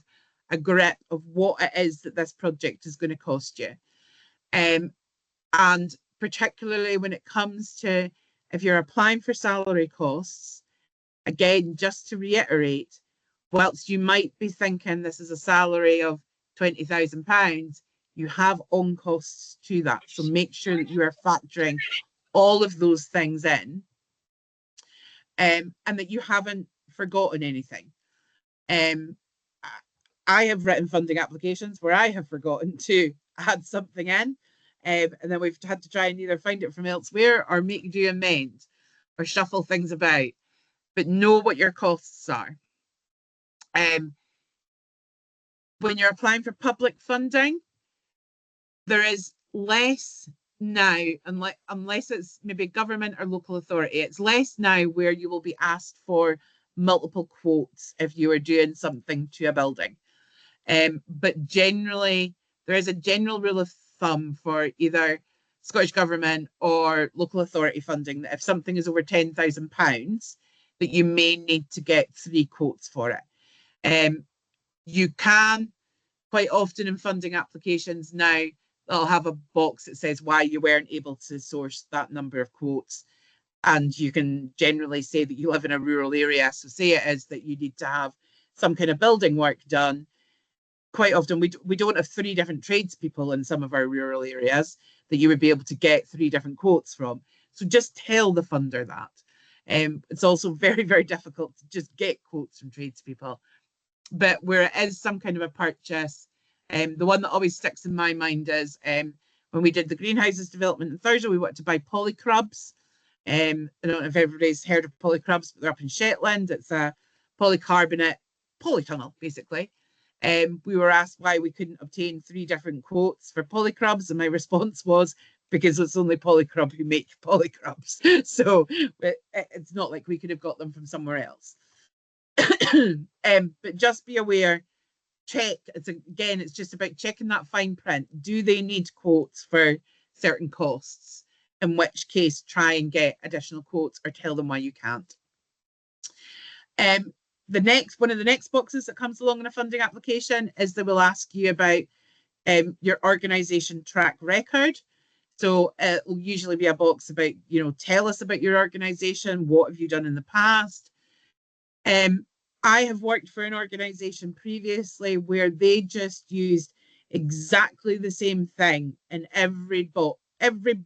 a grip of what it is that this project is going to cost you. And particularly when it comes to, if you're applying for salary costs, again, just to reiterate, whilst you might be thinking this is a salary of £20,000, you have on costs to that. So make sure that you are factoring all of those things in, and that you haven't forgotten anything. I have written funding applications where I have forgotten to add something in, and then we've had to try and either find it from elsewhere or make do amend or shuffle things about. But know what your costs are. When you're applying for public funding, there is less now, unless it's maybe government or local authority, it's less now where you will be asked for multiple quotes if you are doing something to a building. But generally, there is a general rule of thumb for either Scottish Government or local authority funding that if something is over £10,000, that you may need to get 3 quotes for it. You can, quite often in funding applications now, they'll have a box that says why you weren't able to source that number of quotes. And you can generally say that you live in a rural area. So say it is that you need to have some kind of building work done. Quite often we don't have 3 different tradespeople in some of our rural areas that you would be able to get 3 different quotes from. So just tell the funder that. It's also very, very difficult to just get quotes from tradespeople. But where it is some kind of a purchase, the one that always sticks in my mind is when we did the greenhouses development in Thursday, we wanted to buy polycrubs. I don't know if everybody's heard of polycrubs, but they're up in Shetland. It's a polycarbonate polytunnel, basically. We were asked why we couldn't obtain 3 different quotes for polycrubs, and my response was, because it's only Polycrub who make Polycrubs. So it's not like we could have got them from somewhere else. But just be aware, check. It's just about checking that fine print. Do they need quotes for certain costs? In which case, try and get additional quotes or tell them why you can't. One of the next boxes that comes along in a funding application is they will ask you about your organisation track record. So it will usually be a box about, tell us about your organisation. What have you done in the past? I have worked for an organisation previously where they just used exactly the same thing in every box. Every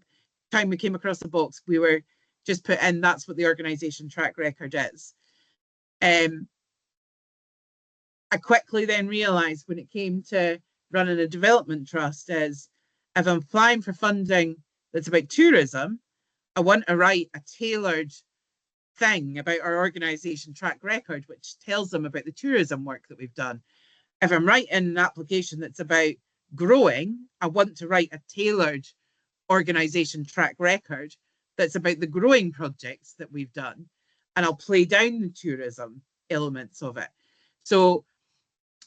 time we came across a box, we were just put in, that's what the organisation track record is. I quickly then realised when it came to running a development trust is, if I'm applying for funding that's about tourism, I want to write a tailored thing about our organisation track record, which tells them about the tourism work that we've done. If I'm writing an application that's about growing, I want to write a tailored organisation track record that's about the growing projects that we've done, and I'll play down the tourism elements of it. So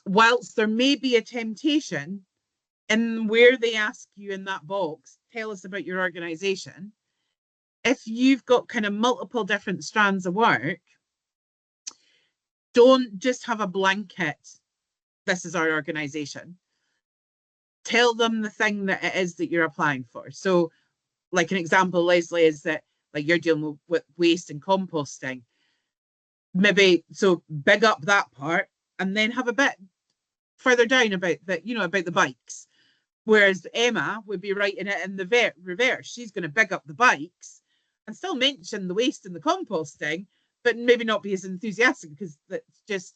whilst there may be a temptation in where they ask you in that box, tell us about your organisation, if you've got kind of multiple different strands of work, don't just have a blanket, this is our organisation. Tell them the thing that it is that you're applying for. So like an example, Leslie, is that like you're dealing with waste and composting. Maybe, so big up that part and then have a bit further down about that, about the bikes. Whereas Emma would be writing it in the reverse. She's going to big up the bikes and still mention the waste and the composting, but maybe not be as enthusiastic because that's just,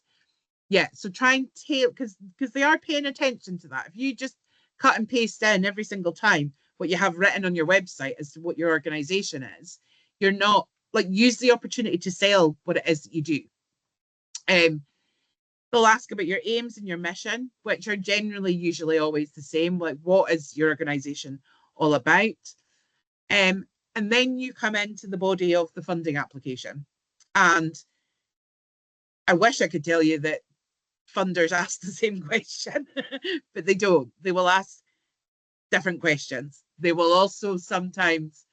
so try and tail, because they are paying attention to that. If you just cut and paste in every single time what you have written on your website as to what your organisation is, you're not, use the opportunity to sell what it is that you do. They'll ask about your aims and your mission, which are generally usually always the same. Like, what is your organisation all about? And then you come into the body of the funding application. And I wish I could tell you that funders ask the same question, but they don't. They will ask different questions. They will also sometimes,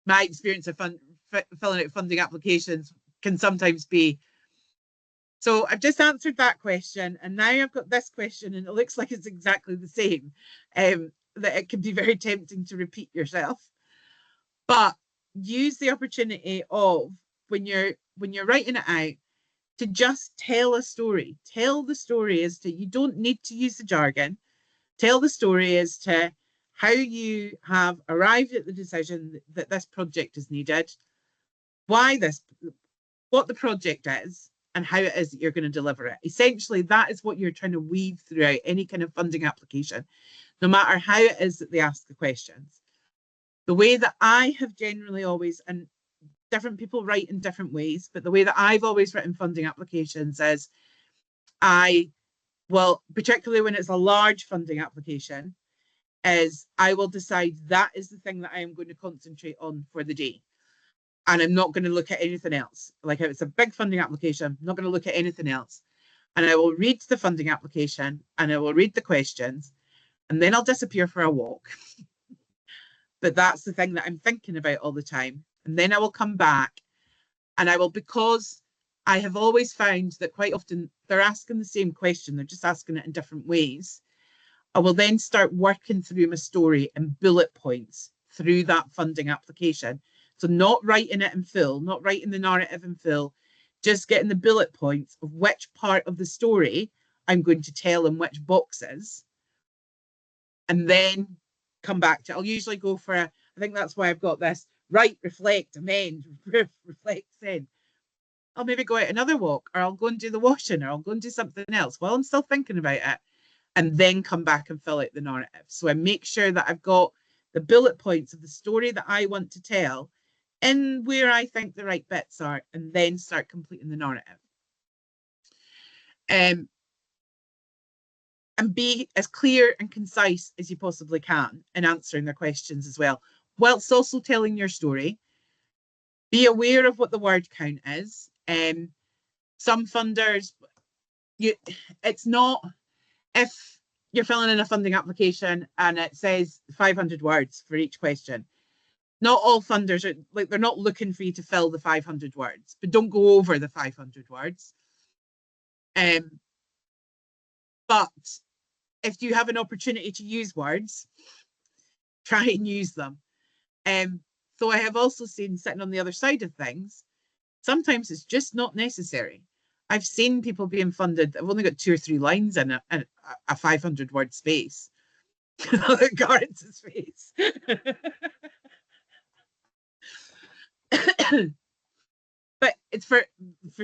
my experience of filling out funding applications can sometimes be, so I've just answered that question, and now I've got this question, and it looks like it's exactly the same, that it can be very tempting to repeat yourself. But use the opportunity of, when you're writing it out, to just tell a story. Tell the story as to, you don't need to use the jargon. Tell the story as to how you have arrived at the decision that this project is needed, what the project is, and how it is that you're going to deliver it. Essentially, that is what you're trying to weave throughout any kind of funding application, no matter how it is that they ask the questions. The way that I have generally always, and different people write in different ways, but the way that I've always written funding applications is, particularly when it's a large funding application, is I will decide that is the thing that I am going to concentrate on for the day. And I'm not going to look at anything else. Like, if it's a big funding application, I'm not going to look at anything else. And I will read the funding application and I will read the questions, and then I'll disappear for a walk. But that's the thing that I'm thinking about all the time. And then I will come back and I will, because I have always found that quite often they're asking the same question, they're just asking it in different ways. I will then start working through my story and bullet points through that funding application. So not writing it in full, not writing the narrative in full, just getting the bullet points of which part of the story I'm going to tell in which boxes, and then come back to, I'll usually go for I think that's why I've got this, write, reflect, amend, reflect, send. I'll maybe go out another walk, or I'll go and do the washing, or I'll go and do something else while I'm still thinking about it, and then come back and fill out the narrative. So I make sure that I've got the bullet points of the story that I want to tell in where I think the right bits are, and then start completing the narrative. and be as clear and concise as you possibly can in answering their questions as well, whilst also telling your story. Be aware of what the word count is. Some funders, it's not, if you're filling in a funding application and it says 500 words for each question, not all funders are like, they're not looking for you to fill the 500 words, but don't go over the 500 words. But if you have an opportunity to use words, try and use them. So I have also seen, sitting on the other side of things, sometimes it's just not necessary. I've seen people being funded that have only got 2 or 3 lines in a 500 word space. Garrett's space. But it's for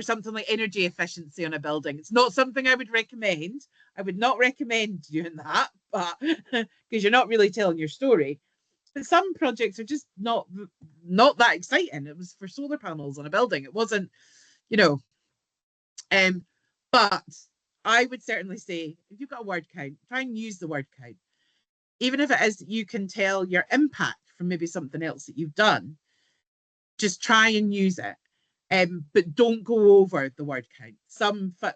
something like energy efficiency on a building. It's not something I would recommend. I would not recommend doing that, but because you're not really telling your story. But some projects are just not that exciting. It was for solar panels on a building. It wasn't, you know. But I would certainly say, if you've got a word count, try and use the word count. Even if it is, you can tell your impact from maybe something else that you've done. Just try and use it. But don't go over the word count.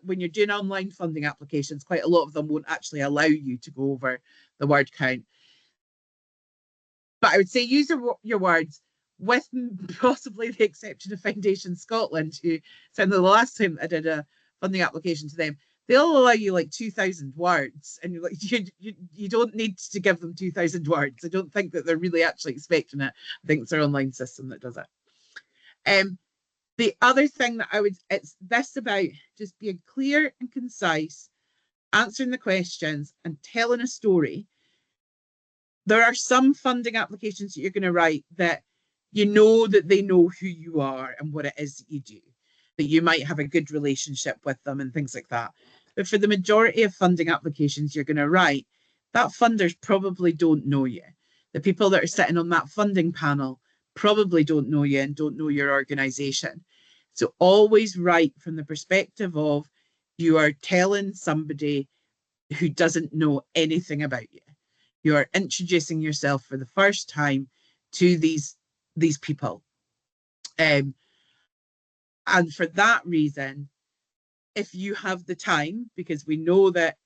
When you're doing online funding applications, quite a lot of them won't actually allow you to go over the word count. But I would say use your words, with possibly the exception of Foundation Scotland, who certainly the last time I did a funding application to them, they'll allow you like 2,000 words, and you're like, you don't need to give them 2,000 words. I don't think that they're really actually expecting it. I think it's their online system that does it. The other thing that it's this about just being clear and concise, answering the questions and telling a story. There are some funding applications that you're going to write that you know that they know who you are and what it is that you do, that you might have a good relationship with them and things like that. But for the majority of funding applications you're going to write, that funders probably don't know you. The people that are sitting on that funding panel probably don't know you and don't know your organisation. So always write from the perspective of you are telling somebody who doesn't know anything about you. You are introducing yourself for the first time to these people. And for that reason, if you have the time, because we know that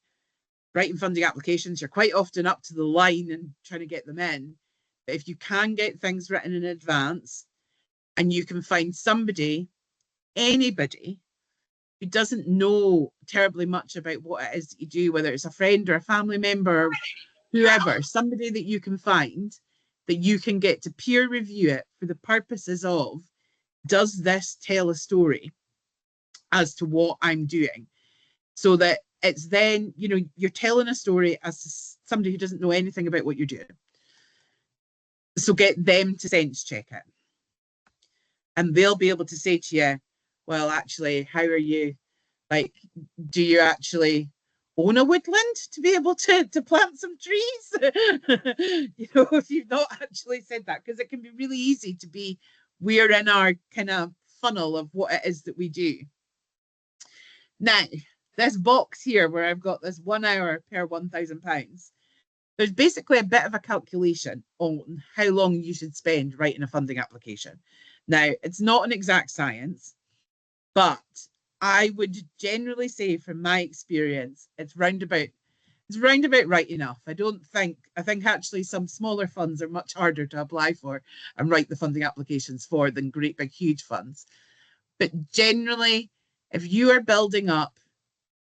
writing funding applications, you're quite often up to the line and trying to get them in. But if you can get things written in advance and you can find anybody who doesn't know terribly much about what it is that you do, whether it's a friend or a family member or whoever, somebody that you can find that you can get to peer review it for the purposes of, does this tell a story as to what I'm doing? So that it's then, you're telling a story as somebody who doesn't know anything about what you're doing. So get them to sense check it. And they'll be able to say to you, well, actually, how are you? Like, do you actually own a woodland to be able to plant some trees? If you've not actually said that, because it can be really easy to be, we're in our kind of funnel of what it is that we do. Now, this box here where I've got this 1 hour per £1,000, there's basically a bit of a calculation on how long you should spend writing a funding application. Now, it's not an exact science, but I would generally say from my experience, it's roundabout right enough. I think actually some smaller funds are much harder to apply for and write the funding applications for than great big huge funds. But generally, if you are building up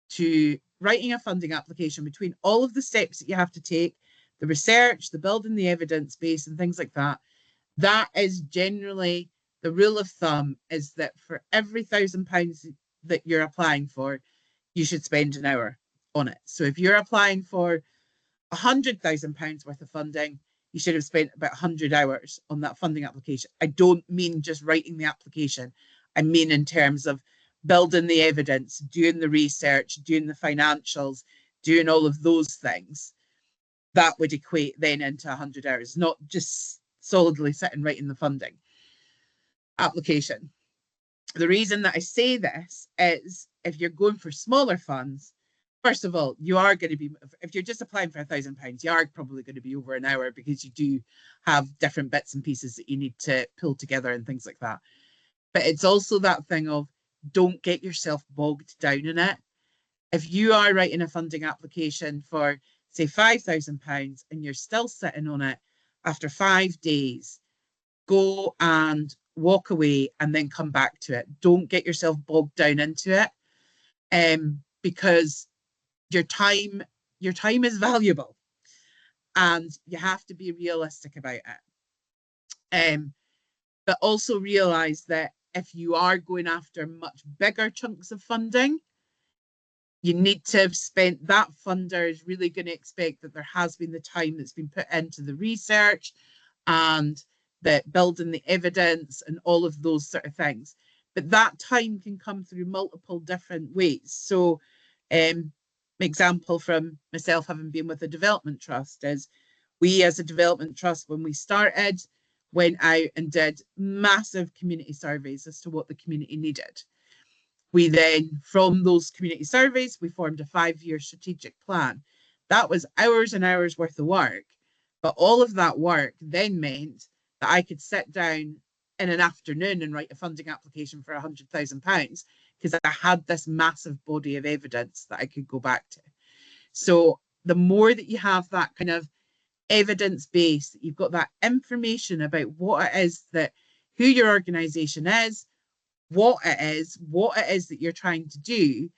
to writing a funding application, between all of the steps that you have to take, the research, the building the evidence base and things like that, that is generally the rule of thumb, is that for every £1,000 that you're applying for, you should spend an hour on it. So if you're applying for £100,000 worth of funding, you should have spent about 100 hours on that funding application. I don't mean just writing the application. I mean in terms of building the evidence, doing the research, doing the financials, doing all of those things. That would equate then into 100 hours, not just solidly sitting writing the funding application. The reason that I say this is if you're going for smaller funds, first of all, you are going to be, if you're just applying for £1,000, you are probably going to be over an hour because you do have different bits and pieces that you need to pull together and things like that. But it's also that thing of don't get yourself bogged down in it. If you are writing a funding application for, say, £5,000 and you're still sitting on it after 5 days, go and walk away and then come back to it. Don't get yourself bogged down into it, because your time is valuable and you have to be realistic about it. But also realize that if you are going after much bigger chunks of funding, you need to have spent, that funder is really going to expect that there has been the time that's been put into the research and that building the evidence and all of those sort of things. But that time can come through multiple different ways. So example from myself having been with a development trust is we as a development trust, when we started, went out and did massive community surveys as to what the community needed. We then, from those community surveys, we formed a 5-year strategic plan. That was hours and hours worth of work. But all of that work then meant that I could sit down in an afternoon and write a funding application for £100,000 because I had this massive body of evidence that I could go back to. So the more that you have that kind of evidence base, that you've got that information about what it is that, who your organisation is, what it is that you're trying to do,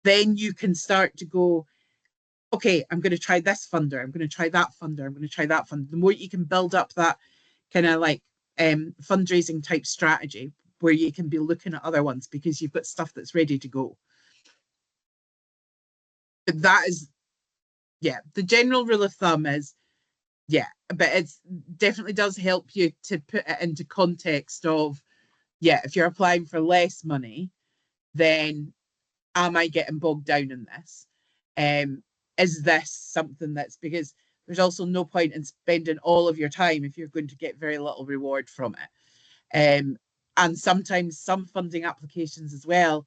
then you can start to go, okay, I'm going to try this funder, I'm going to try that funder, I'm going to try that funder. The more you can build up that kind of like fundraising type strategy where you can be looking at other ones because you've got stuff that's ready to go. But that is, yeah, the general rule of thumb is, yeah, but it's definitely does help you to put it into context of, yeah, if you're applying for less money, then am I getting bogged down in this? Is this something that's, because there's also no point in spending all of your time if you're going to get very little reward from it. And sometimes some funding applications as well,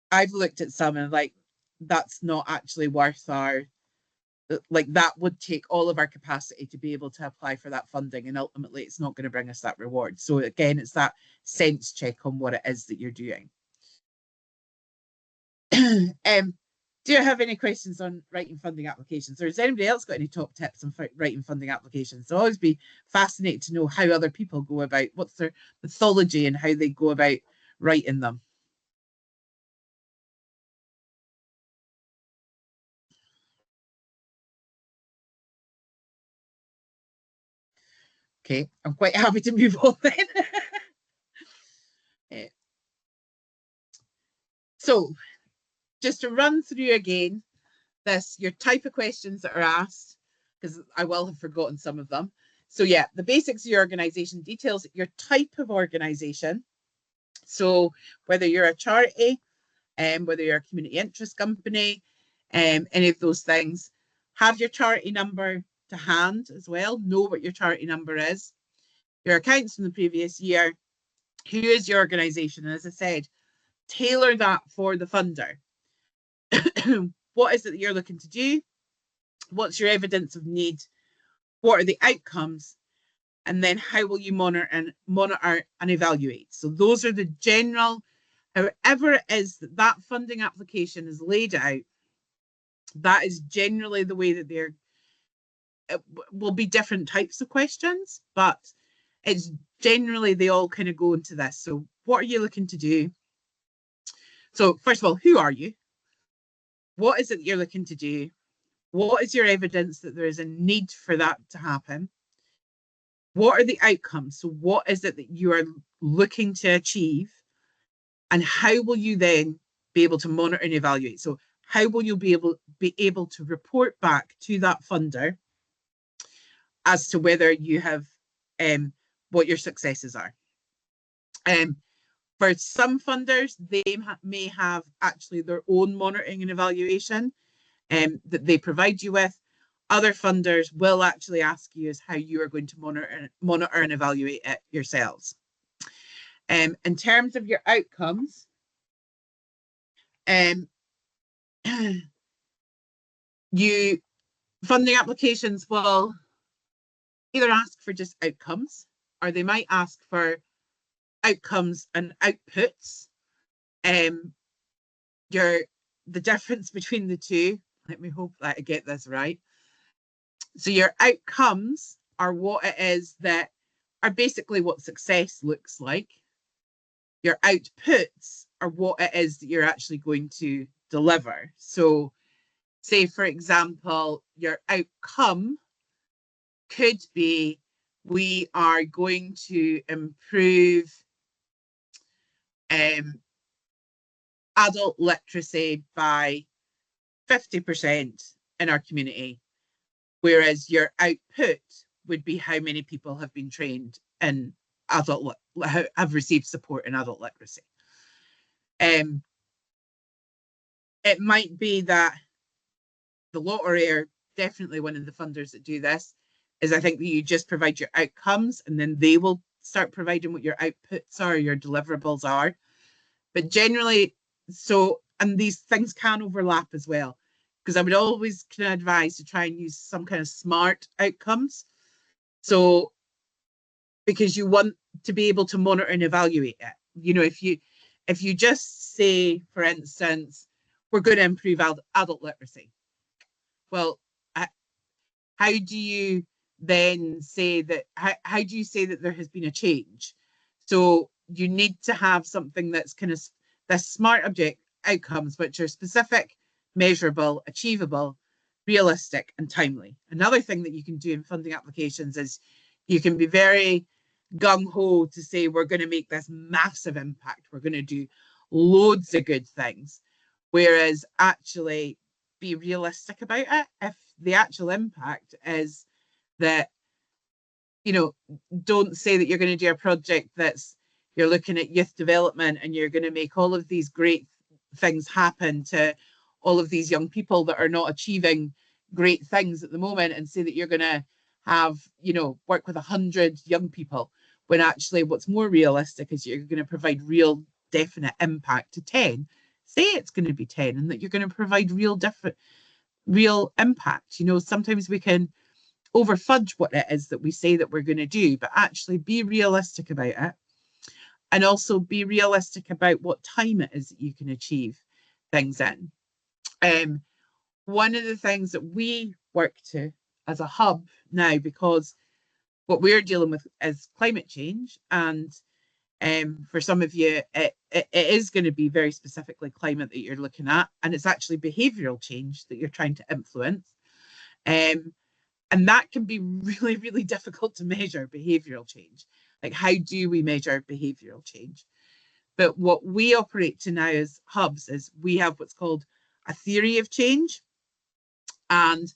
I've looked at some and like, that's not actually worth our, like that would take all of our capacity to be able to apply for that funding, and ultimately it's not going to bring us that reward. So again, it's that sense check on what it is that you're doing. Do you have any questions on writing funding applications, or has anybody else got any top tips on writing funding applications? I'll always be fascinated to know how other people go about, what's their methodology and how they go about writing them. Okay, I'm quite happy to move on then. So just to run through again, your type of questions that are asked, because I will have forgotten some of them. So yeah, the basics of your organization, details your type of organization. So whether you're a charity, whether you're a community interest company, any of those things, have your charity number to hand as well. Know what your charity number is. Your accounts from the previous year. Who is your organization? And as I said, tailor that for the funder. What is it that you're looking to do? What's your evidence of need? What are the outcomes? And then how will you monitor and evaluate? So those are the general, however it is that that funding application is laid out, that is generally the way that it will be different types of questions, but it's generally, they all kind of go into this. So what are you looking to do? So first of all, who are you? What is it that you're looking to do? What is your evidence that there is a need for that to happen? What are the outcomes? So what is it that you are looking to achieve? And how will you then be able to monitor and evaluate? So how will you be able to report back to that funder as to whether you have what your successes are? For some funders, they may have actually their own monitoring and evaluation that they provide you with. Other funders will actually ask you as how you are going to monitor and evaluate it yourselves. In terms of your outcomes, funding applications will either ask for just outcomes, or they might ask for outcomes and outputs. The difference between the two, let me hope that I get this right. So your outcomes are what it is that are basically what success looks like. Your outputs are what it is that you're actually going to deliver. So say, for example, your outcome could be, we are going to improve adult literacy by 50% in our community, whereas your output would be how many people have been trained in have received support in adult literacy. It might be that the lottery are definitely one of the funders that do this, is I think that you just provide your outcomes and then they will start providing what your outputs are, your deliverables are. But generally, and these things can overlap as well, because I would always kind of advise to try and use some kind of SMART outcomes. So, because you want to be able to monitor and evaluate it. You know, if you just say, for instance, we're going to improve adult literacy. Well, how do you then say that, how do you say that there has been a change? So you need to have something that's kind of this SMART object outcomes, which are specific, measurable, achievable, realistic, and timely. Another thing that you can do in funding applications is you can be very gung-ho to say, we're going to make this massive impact, we're going to do loads of good things, whereas actually be realistic about it. If the actual impact is that, you know, don't say that you're going to do a project that's, you're looking at youth development and you're going to make all of these great things happen to all of these young people that are not achieving great things at the moment, and say that you're going to have, you know, work with 100 young people, when actually what's more realistic is you're going to provide real definite impact to 10. Say it's going to be 10 and that you're going to provide real impact. You know, sometimes we can overfudge what it is that we say that we're going to do, but actually be realistic about it. And also be realistic about what time it is that you can achieve things in. One of the things that we work to as a hub now, because what we're dealing with is climate change, and for some of you, it is going to be very specifically climate that you're looking at, and it's actually behavioural change that you're trying to influence. And that can be really, really difficult to measure, behavioural change. Like, how do we measure behavioural change? But what we operate to now as hubs is we have what's called a theory of change. And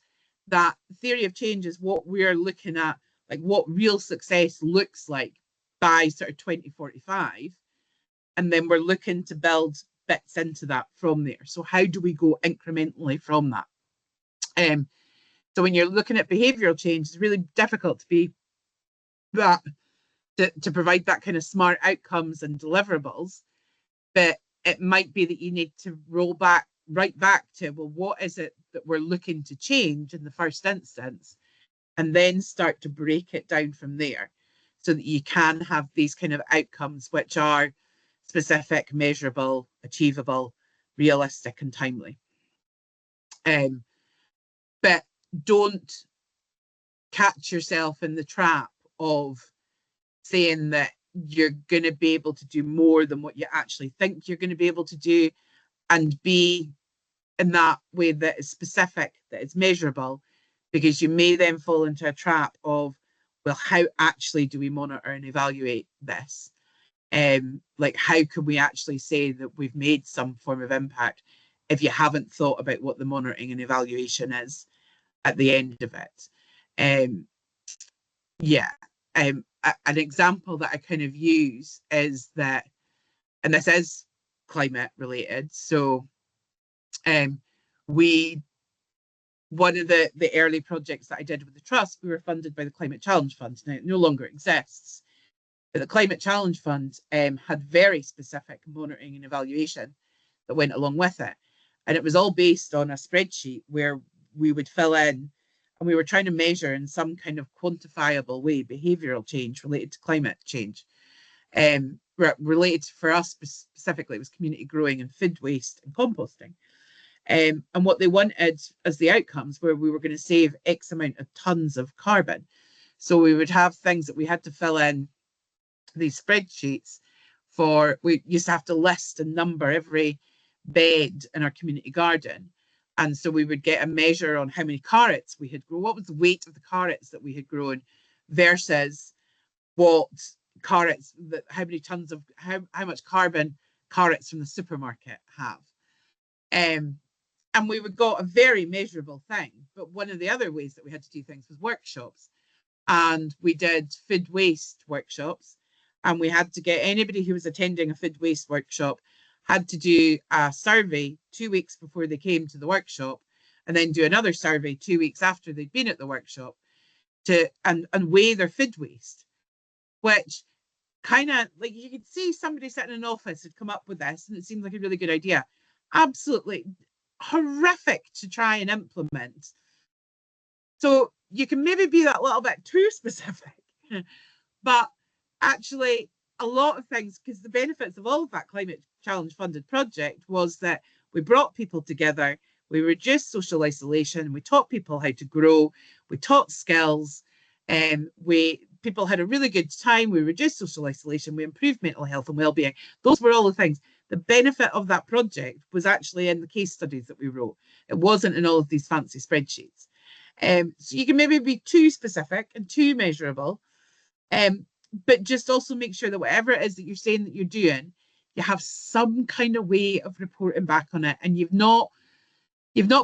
that theory of change is what we're looking at, like what real success looks like by sort of 2045. And then we're looking to build bits into that from there. So how do we go incrementally from that? So when you're looking at behavioural change, it's really difficult to be that to provide that kind of SMART outcomes and deliverables. But it might be that you need to roll back right back to, well, what is it that we're looking to change in the first instance, and then start to break it down from there, so that you can have these kind of outcomes which are specific, measurable, achievable, realistic, and timely. But don't catch yourself in the trap of saying that you're going to be able to do more than what you actually think you're going to be able to do, and be in that way that is specific, that is measurable, because you may then fall into a trap of, well, how actually do we monitor and evaluate this? Like, how can we actually say that we've made some form of impact if you haven't thought about what the monitoring and evaluation is at the end of it? An example that I kind of use is that, and this is climate related. So one of the early projects that I did with the trust, we were funded by the Climate Challenge Fund. Now it no longer exists, but the Climate Challenge Fund had very specific monitoring and evaluation that went along with it. And it was all based on a spreadsheet where we would fill in, and we were trying to measure in some kind of quantifiable way behavioural change related to climate change. Related for us specifically, it was community growing and food waste and composting. And what they wanted as the outcomes were we were going to save X amount of tons of carbon. So we would have things that we had to fill in these spreadsheets for. We used to have to list and number every bed in our community garden. And so we would get a measure on how many carrots we had grown, what was the weight of the carrots that we had grown versus what carrots, that how many tons of, how much carbon carrots from the supermarket have. And we would got a very measurable thing. But one of the other ways that we had to do things was workshops. And we did food waste workshops. And we had to get anybody who was attending a food waste workshop had to do a survey 2 weeks before they came to the workshop, and then do another survey 2 weeks after they'd been at the workshop to and weigh their food waste, which kind of, like, you could see somebody sitting in an office had come up with this and it seemed like a really good idea. Absolutely horrific to try and implement. So you can maybe be that little bit too specific, but actually a lot of things, because the benefits of all of that climate challenge funded project was that we brought people together, we reduced social isolation, we taught people how to grow, we taught skills, and people had a really good time, we reduced social isolation, we improved mental health and well-being. Those were all the things. The benefit of that project was actually in the case studies that we wrote. It wasn't in all of these fancy spreadsheets. So you can maybe be too specific and too measurable, but just also make sure that whatever it is that you're saying that you're doing, you have some kind of way of reporting back on it, and you've not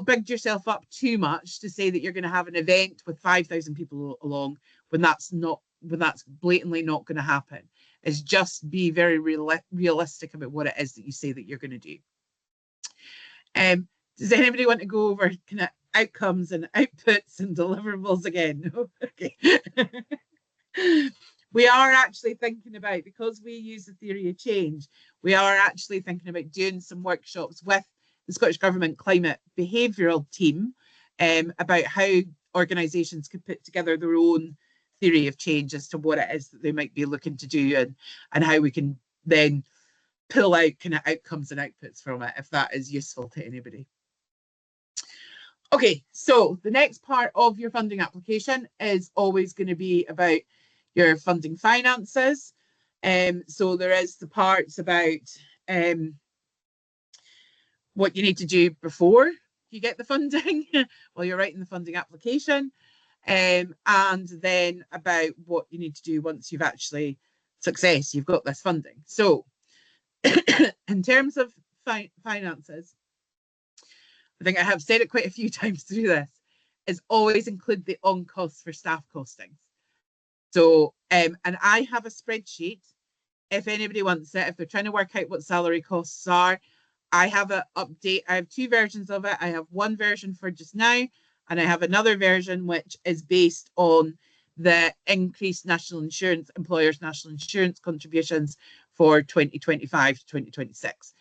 bigged yourself up too much to say that you're going to have an event with 5,000 people along when that's blatantly not going to happen. Is just be very realistic about what it is that you say that you're going to do. Does anybody want to go over kind of outcomes and outputs and deliverables again? Okay. We are actually thinking about, because we use the theory of change, we are actually thinking about doing some workshops with the Scottish Government Climate Behavioural Team about how organisations could put together their own theory of change as to what it is that they might be looking to do, and how we can then pull out kind of outcomes and outputs from it, if that is useful to anybody. Okay, so the next part of your funding application is always going to be about your funding finances. So there is the parts about what you need to do before you get the funding while you're writing the funding application, and then about what you need to do once you've actually you've got this funding. So in terms of finances, I think I have said it quite a few times through this, is always include the on costs for staff costings. So, and I have a spreadsheet, if anybody wants it, if they're trying to work out what salary costs are. I have an update. I have two versions of it. I have one version for just now, and I have another version which is based on the increased national insurance, employers' national insurance contributions for 2025 to 2026.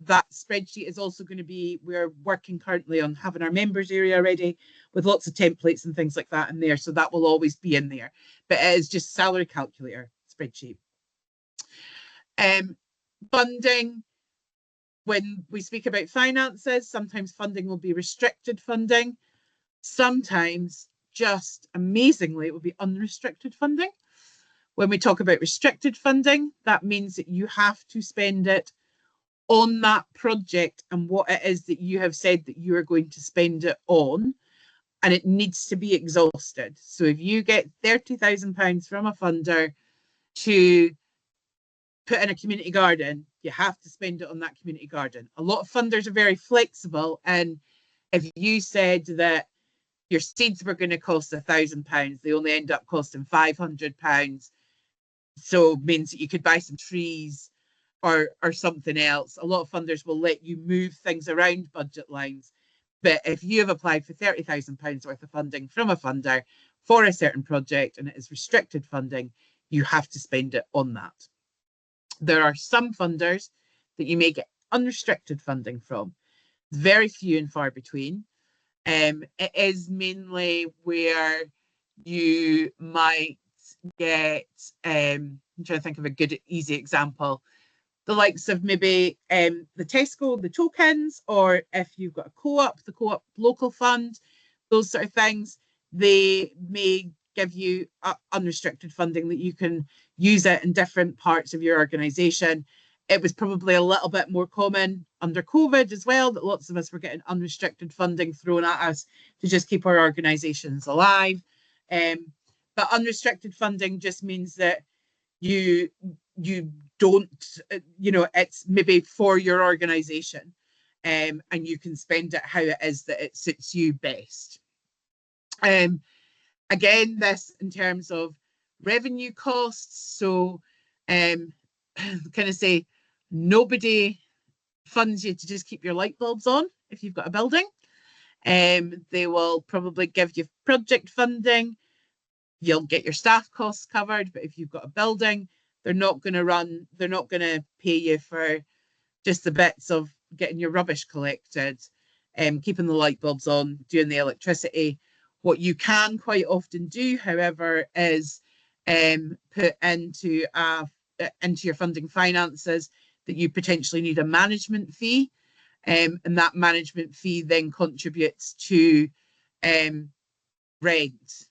That spreadsheet is also going to be, we're working currently on having our members area ready with lots of templates and things like that in there. So that will always be in there, but it is just salary calculator spreadsheet. Funding, when we speak about finances, sometimes funding will be restricted funding. Sometimes, just amazingly, it will be unrestricted funding. When we talk about restricted funding, that means that you have to spend it on that project and what it is that you have said that you are going to spend it on, and it needs to be exhausted. So if you get £30,000 from a funder to put in a community garden, you have to spend it on that community garden. A lot of funders are very flexible, and if you said that your seeds were going to cost £1,000, they only end up costing £500, so it means that you could buy some trees or something else. A lot of funders will let you move things around budget lines. But if you have applied for £30,000 worth of funding from a funder for a certain project and it is restricted funding, you have to spend it on that. There are some funders that you may get unrestricted funding from. very few and far between. It is mainly where you might get, I'm trying to think of a good, easy example, the likes of maybe the Tesco, the tokens, or if you've got a co-op, the co-op local fund, those sort of things, they may give you unrestricted funding that you can use it in different parts of your organisation. It was probably a little bit more common under COVID as well, that lots of us were getting unrestricted funding thrown at us to just keep our organisations alive. But unrestricted funding just means that you don't, it's maybe for your organisation, and you can spend it how it is that it suits you best. Again, this in terms of revenue costs. So kind of say nobody funds you to just keep your light bulbs on if you've got a building. They will probably give you project funding. You'll get your staff costs covered, but if you've got a building, they're not going to pay you for just the bits of getting your rubbish collected, keeping the light bulbs on, doing the electricity. What you can quite often do, however, is put into your funding finances that you potentially need a management fee, and that management fee then contributes to rent,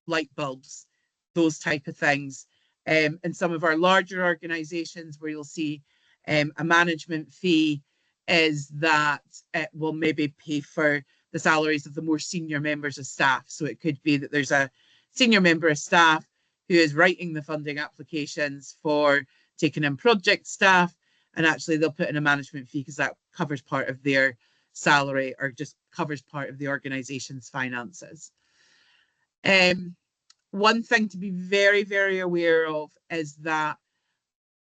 light bulbs, those type of things. And some of our larger organisations where you'll see a management fee is that it will maybe pay for the salaries of the more senior members of staff. So it could be that there's a senior member of staff who is writing the funding applications for taking in project staff, and actually they'll put in a management fee because that covers part of their salary or just covers part of the organisation's finances. One thing to be very, very aware of is that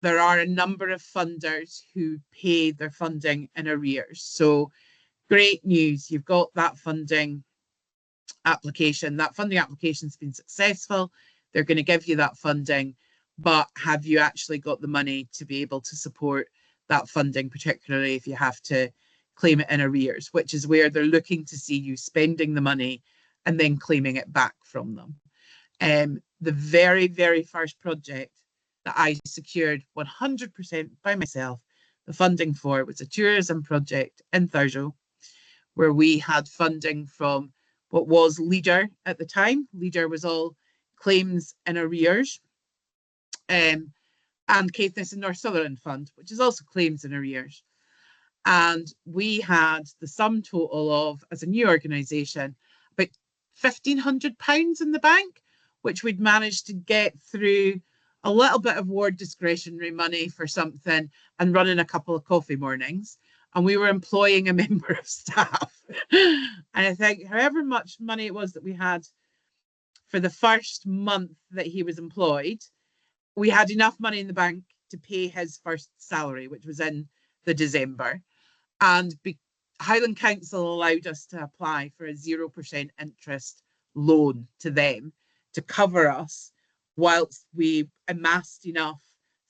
there are a number of funders who pay their funding in arrears. So great news, you've got that funding application. That funding application's been successful. They're going to give you that funding, but have you actually got the money to be able to support that funding, particularly if you have to claim it in arrears, which is where they're looking to see you spending the money and then claiming it back from them. The very, very first project that I secured 100% by myself, the funding for, was a tourism project in Thurso, where we had funding from what was Leader at the time. Leader was all claims in arrears, and Caithness and North Sutherland Fund, which is also claims in arrears. And we had the sum total of, as a new organisation, about £1,500 in the bank, which we'd managed to get through a little bit of ward discretionary money for something and running a couple of coffee mornings. And we were employing a member of staff. And I think however much money it was that we had for the first month that he was employed, we had enough money in the bank to pay his first salary, which was in the December. And Highland Council allowed us to apply for a 0% interest loan to them to cover us whilst we amassed enough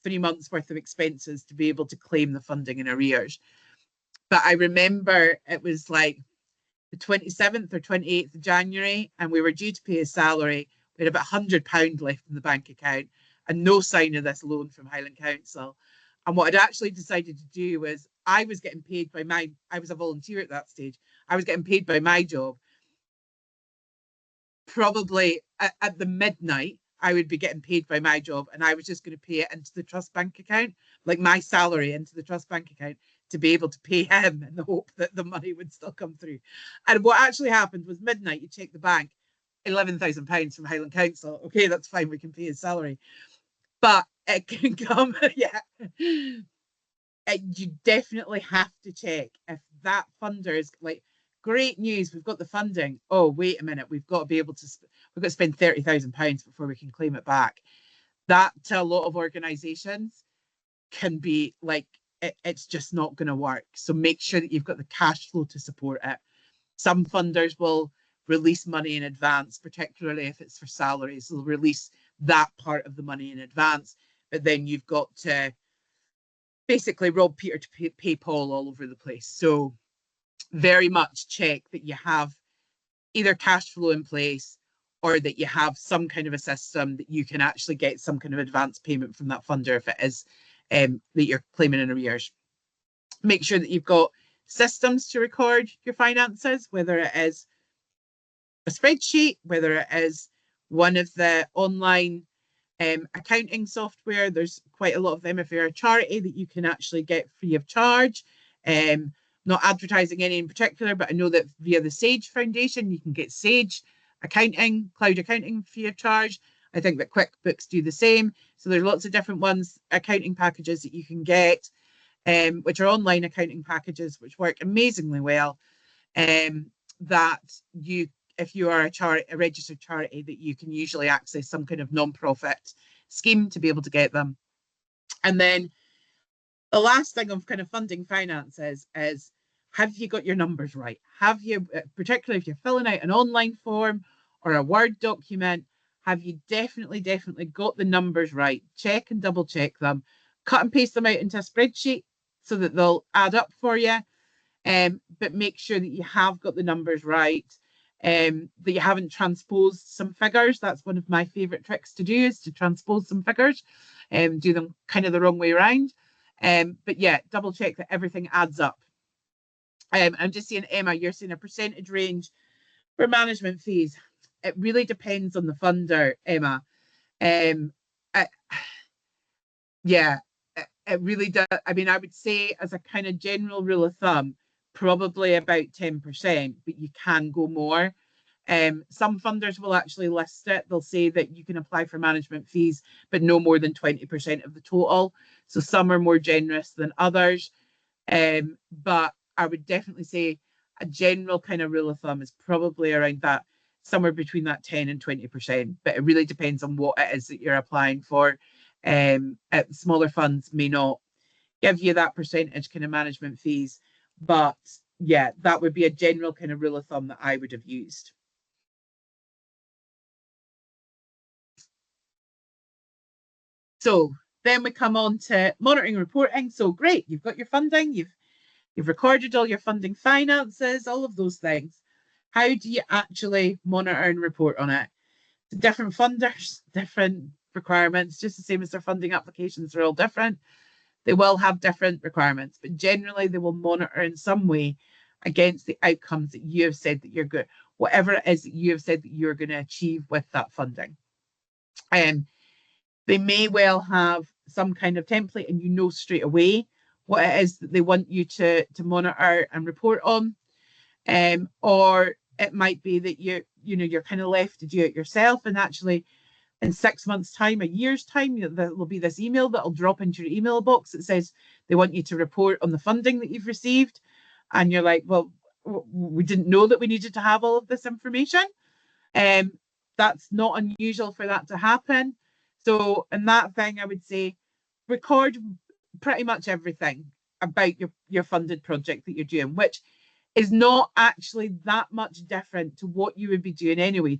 3 months worth of expenses to be able to claim the funding in arrears. But I remember it was like the 27th or 28th of January, and we were due to pay his salary. We had about £100 left in the bank account and no sign of this loan from Highland Council. And what I'd actually decided to do was, I was getting paid by I was a volunteer at that stage. I was getting paid by my job. Probably at the midnight, I would be getting paid by my job, and I was just going to pay it into the trust bank account, like my salary into the trust bank account, to be able to pay him in the hope that the money would still come through. And what actually happened was midnight, you check the bank, £11,000 from Highland Council. Okay, that's fine, we can pay his salary. But it can come, yeah. You definitely have to check if that funder is like, great news, we've got the funding. Oh, wait a minute, we've got to be able to, we've got to spend £30,000 before we can claim it back. That to a lot of organisations can be like, it's just not going to work. So make sure that you've got the cash flow to support it. Some funders will release money in advance, particularly if it's for salaries. They'll release that part of the money in advance, but then you've got to basically rob Peter to pay Paul all over the place. So very much check that you have either cash flow in place or that you have some kind of a system that you can actually get some kind of advance payment from that funder if it is that you're claiming in arrears. Make sure that you've got systems to record your finances, whether it is a spreadsheet, whether it is one of the online accounting software. There's quite a lot of them if you're a charity that you can actually get free of charge. Not advertising any in particular, but I know that via the Sage Foundation, you can get Sage accounting, cloud accounting free of charge. I think that QuickBooks do the same. So there's lots of different ones, accounting packages that you can get, which are online accounting packages, which work amazingly well. That you, if you are a registered charity, that you can usually access some kind of non-profit scheme to be able to get them. And then the last thing of kind of funding finances is, have you got your numbers right? Have you, particularly if you're filling out an online form or a Word document, have you definitely got the numbers right? Check and double check them. Cut and paste them out into a spreadsheet so that they'll add up for you. But make sure that you have got the numbers right, that you haven't transposed some figures. That's one of my favourite tricks to do, is to transpose some figures and do them kind of the wrong way around. But yeah, double check that everything adds up. I'm just seeing, Emma, you're seeing a percentage range for management fees. It really depends on the funder, Emma. Yeah, it really does. I mean, I would say as a kind of general rule of thumb, probably about 10%, but you can go more. Some funders will actually list it. They'll say that you can apply for management fees, but no more than 20% of the total. So some are more generous than others. But I would definitely say a general kind of rule of thumb is probably around that, somewhere between that 10 and 20%. But it really depends on what it is that you're applying for. Smaller funds may not give you that percentage kind of management fees. But yeah, that would be a general kind of rule of thumb that I would have used. So then we come on to monitoring and reporting. So great, you've got your funding, you've recorded all your funding finances, all of those things. How do you actually monitor and report on it? Different funders, different requirements, just the same as their funding applications are all different. They will have different requirements, but generally they will monitor in some way against the outcomes that you have said that you're good, whatever it is that you have said that you're going to achieve with that funding. They may well have some kind of template and you know straight away what it is that they want you to monitor and report on. Or it might be that you're kind of left to do it yourself, and actually in 6 months' time, a year's time, there will be this email that'll drop into your email box that says they want you to report on the funding that you've received. And you're like, well, we didn't know that we needed to have all of this information. That's not unusual for that to happen. So in that thing, I would say record pretty much everything about your funded project that you're doing, which is not actually that much different to what you would be doing anyway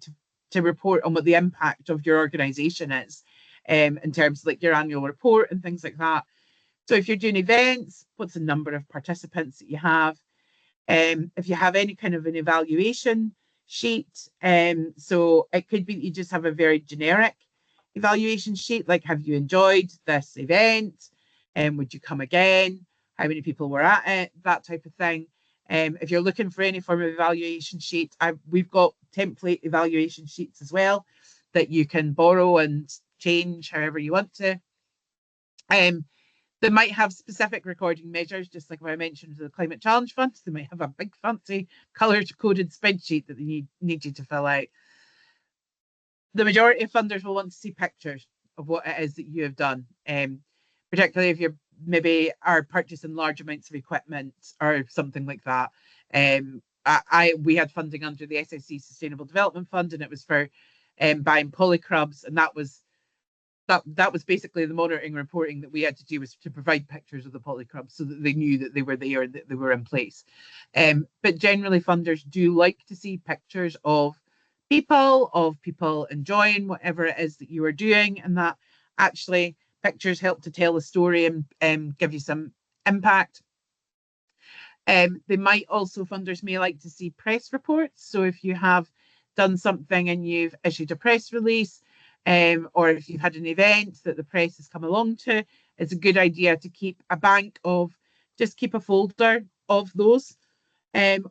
to report on what the impact of your organisation is, in terms of like your annual report and things like that. So if you're doing events, what's the number of participants that you have? If you have any kind of an evaluation sheet, so it could be that you just have a very generic evaluation sheet, like have you enjoyed this event? Would you come again? How many people were at it? That type of thing. If you're looking for any form of evaluation sheet, we've got template evaluation sheets as well that you can borrow and change however you want to. They might have specific recording measures, just like what I mentioned with the Climate Challenge Fund. They might have a big fancy colour-coded spreadsheet that they need you to fill out. The majority of funders will want to see pictures of what it is that you have done, particularly if you're maybe are purchasing large amounts of equipment or something like that. We had funding under the SSC Sustainable Development Fund, and it was for buying polycrubs, and that was basically the monitoring and reporting that we had to do, was to provide pictures of the polycrubs so that they knew that they were there and that they were in place. But generally funders do like to see pictures of people enjoying whatever it is that you are doing, and that actually pictures help to tell a story and give you some impact. They might also, funders may like to see press reports. So if you have done something and you've issued a press release, or if you've had an event that the press has come along to, it's a good idea to keep a bank of, just keep a folder of those.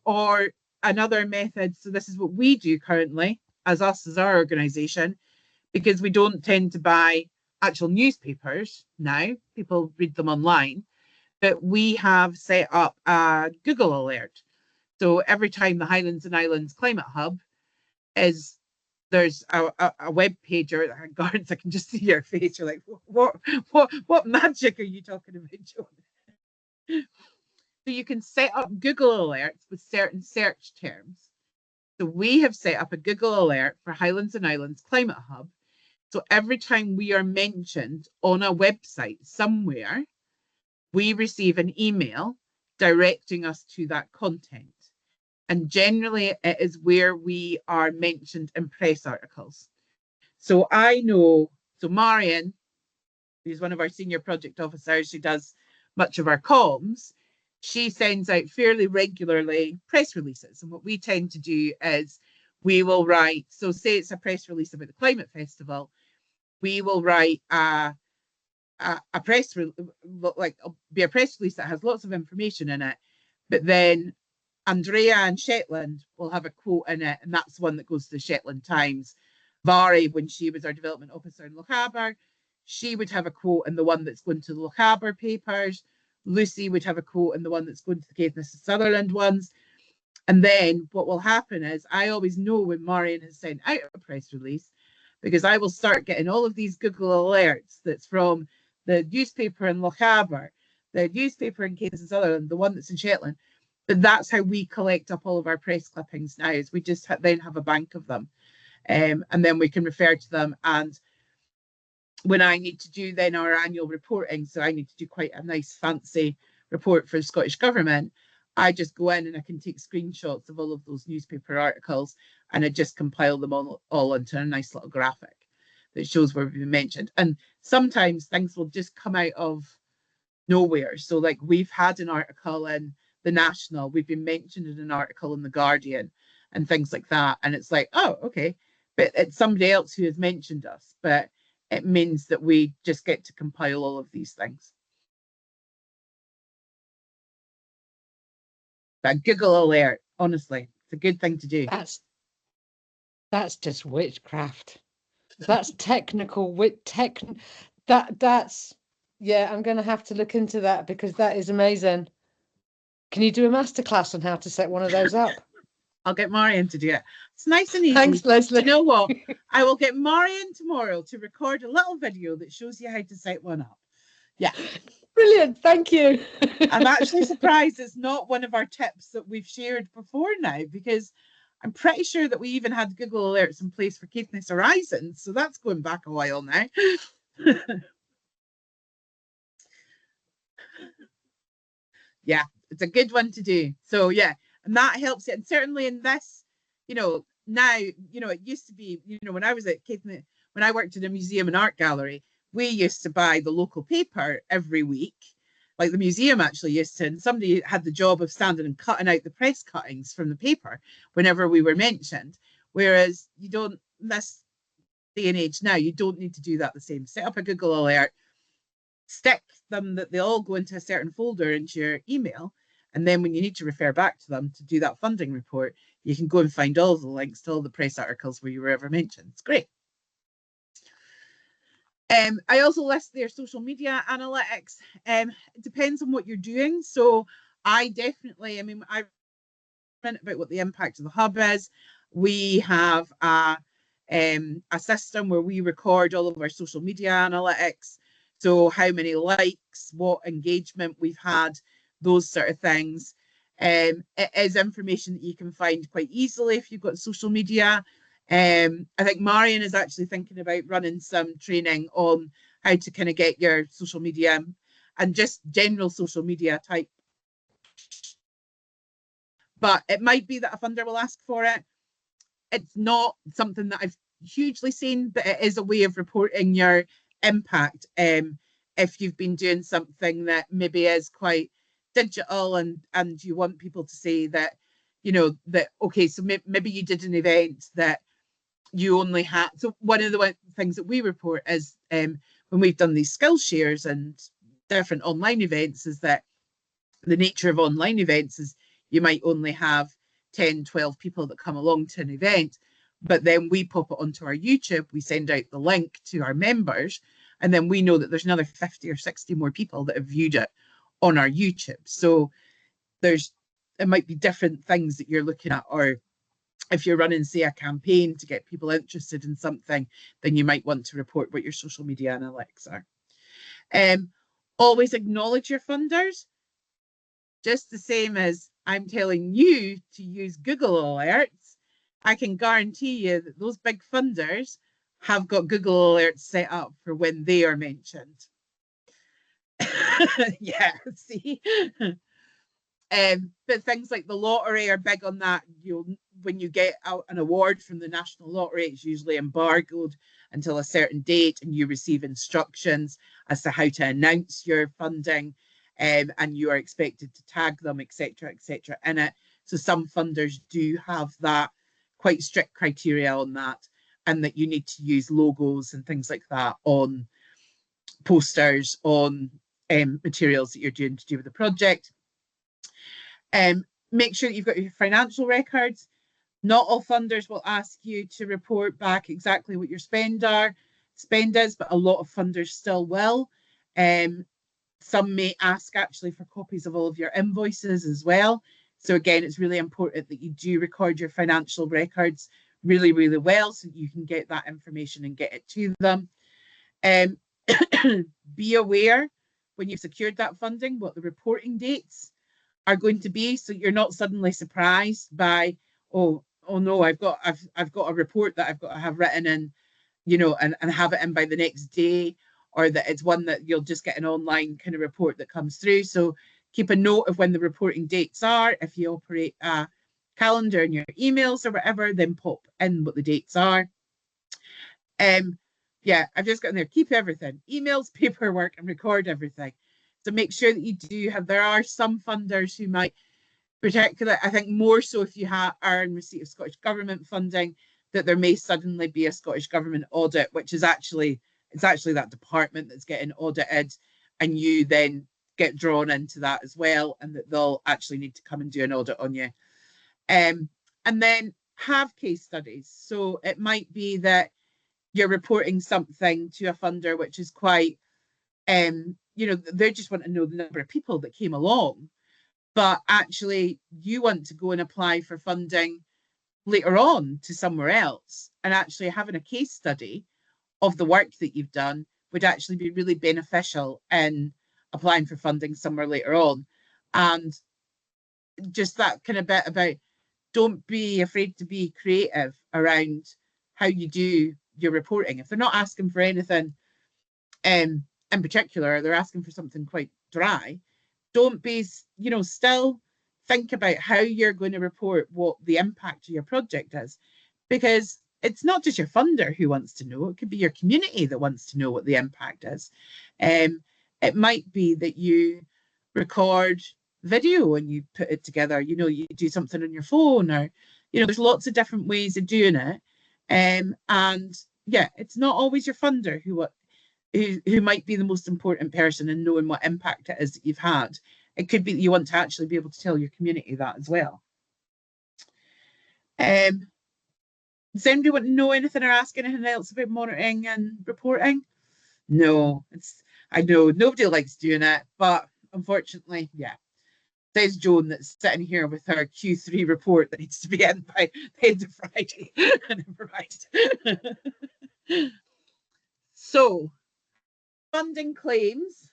Or another method, so this is what we do currently as our organisation, because we don't tend to buy actual newspapers now, people read them online, but we have set up a Google alert. So every time the Highlands and Islands Climate Hub is, there's a web page, or guards, I can just see your face. You're like, what magic are you talking about, Joan? So you can set up Google alerts with certain search terms. So we have set up a Google alert for Highlands and Islands Climate Hub. So every time we are mentioned on a website somewhere, we receive an email directing us to that content. And generally it is where we are mentioned in press articles. So I know, so Marion, who's one of our senior project officers, she does much of our comms, she sends out fairly regularly press releases. And what we tend to do is we will write, so say it's a press release about the Climate Festival, we will write a press like be a press release that has lots of information in it, but then Andrea and Shetland will have a quote in it, and that's the one that goes to the Shetland Times. Vari, when she was our development officer in Lochaber, she would have a quote in the one that's going to the Lochaber papers. Lucy would have a quote in the one that's going to the Caithness and Sutherland ones. And then what will happen is I always know when Marion has sent out a press release, because I will start getting all of these Google alerts that's from the newspaper in Lochaber, the newspaper in Caithness and Sutherland, the one that's in Shetland. But that's how we collect up all of our press clippings now, is we just then have a bank of them. And then we can refer to them. And when I need to do then our annual reporting, so I need to do quite a nice fancy report for the Scottish Government, I just go in and I can take screenshots of all of those newspaper articles, and I just compile them all into a nice little graphic that shows where we've been mentioned. And sometimes things will just come out of nowhere. So like we've had an article in the National, we've been mentioned in an article in the Guardian and things like that. And it's like, oh, okay. But it's somebody else who has mentioned us, but it means that we just get to compile all of these things. That Google alert, honestly, it's a good thing to do. That's just witchcraft. That's technical that's yeah, I'm going to have to look into that, because that is amazing. Can you do a masterclass on how to set one of those up? I'll get Marion to do it. It's nice and easy. Thanks, Leslie. You know what? I will get Marion tomorrow to record a little video that shows you how to set one up. Yeah. Brilliant. Thank you. I'm actually surprised it's not one of our tips that we've shared before now, because I'm pretty sure that we even had Google alerts in place for Caithness Horizons. So that's going back a while now. Yeah, it's a good one to do. So yeah, and that helps it. And certainly in this, now, it used to be, when I was at Caithness, when I worked in a museum and art gallery, we used to buy the local paper every week. Like the museum actually used to, and somebody had the job of standing and cutting out the press cuttings from the paper whenever we were mentioned. Whereas you don't, this day and age now, you don't need to do that the same. Set up a Google alert, stick them that they all go into a certain folder into your email. And then when you need to refer back to them to do that funding report, you can go and find all the links to all the press articles where you were ever mentioned. It's great. I also list their social media analytics. It depends on what you're doing. So I definitely, I read about what the impact of the hub is. We have a system where we record all of our social media analytics. So how many likes, what engagement we've had, those sort of things. It is information that you can find quite easily if you've got social media. I think Marion is actually thinking about running some training on how to kind of get your social media and just general social media type. But it might be that a funder will ask for it. It's not something that I've hugely seen, but it is a way of reporting your impact if you've been doing something that maybe is quite digital and you want people to say that, you know, that, okay, so maybe you did an event that you only had. So one of the things that we report is when we've done these skill shares and different online events, is that the nature of online events is you might only have 10, 12 people that come along to an event, but then we pop it onto our YouTube, we send out the link to our members, and then we know that there's another 50 or 60 more people that have viewed it on our YouTube. So it might be different things that you're looking at, or if you're running, say, a campaign to get people interested in something, then you might want to report what your social media analytics are. Always acknowledge your funders, just the same as I'm telling you to use Google Alerts. I can guarantee you that those big funders have got Google Alerts set up for when they are mentioned. Yeah, see? But things like the lottery are big on that. When you get out an award from the National Lottery, it's usually embargoed until a certain date, and you receive instructions as to how to announce your funding, and you are expected to tag them, etc., in it. So some funders do have that quite strict criteria on that, and that you need to use logos and things like that on posters, on materials that you're doing to do with the project. Make sure that you've got your financial records. Not all funders will ask you to report back exactly what your spend is, but a lot of funders still will. Some may ask actually for copies of all of your invoices as well. So again, it's really important that you do record your financial records really, really well, so you can get that information and get it to them. Be aware when you've secured that funding what the reporting dates are going to be, so you're not suddenly surprised by, oh no, I've got a report that I've got to have written in, you know, and have it in by the next day, or that it's one that you'll just get an online kind of report that comes through. So keep a note of when the reporting dates are. If you operate a calendar in your emails or whatever, then pop in what the dates are. Yeah, I've just got in there, keep everything, emails, paperwork, and record everything. So make sure that you do have, there are some funders who might, particularly, I think more so if you are in receipt of Scottish Government funding, that there may suddenly be a Scottish Government audit, which is actually, it's actually that department that's getting audited, and you then get drawn into that as well, and that they'll actually need to come and do an audit on you. And then have case studies. So it might be that you're reporting something to a funder which is quite, you know, they just want to know the number of people that came along, but actually you want to go and apply for funding later on to somewhere else, and actually having a case study of the work that you've done would actually be really beneficial in applying for funding somewhere later on. And just that kind of bit about, don't be afraid to be creative around how you do your reporting. If they're not asking for anything in particular, they're asking for something quite dry, don't be, you know, still think about how you're going to report what the impact of your project is, because it's not just your funder who wants to know, it could be your community that wants to know what the impact is. It might be that you record video and you put it together, you know, you do something on your phone, or, you know, there's lots of different ways of doing it. And yeah, it's not always your funder who might be the most important person in knowing what impact it is that you've had. It could be that you want to actually be able to tell your community that as well. Does anybody want to know anything or ask anything else about monitoring and reporting? No, I know nobody likes doing it, but unfortunately, yeah. There's Joan that's sitting here with her Q3 report that needs to be in by the end of Friday. Never mind. So, funding claims.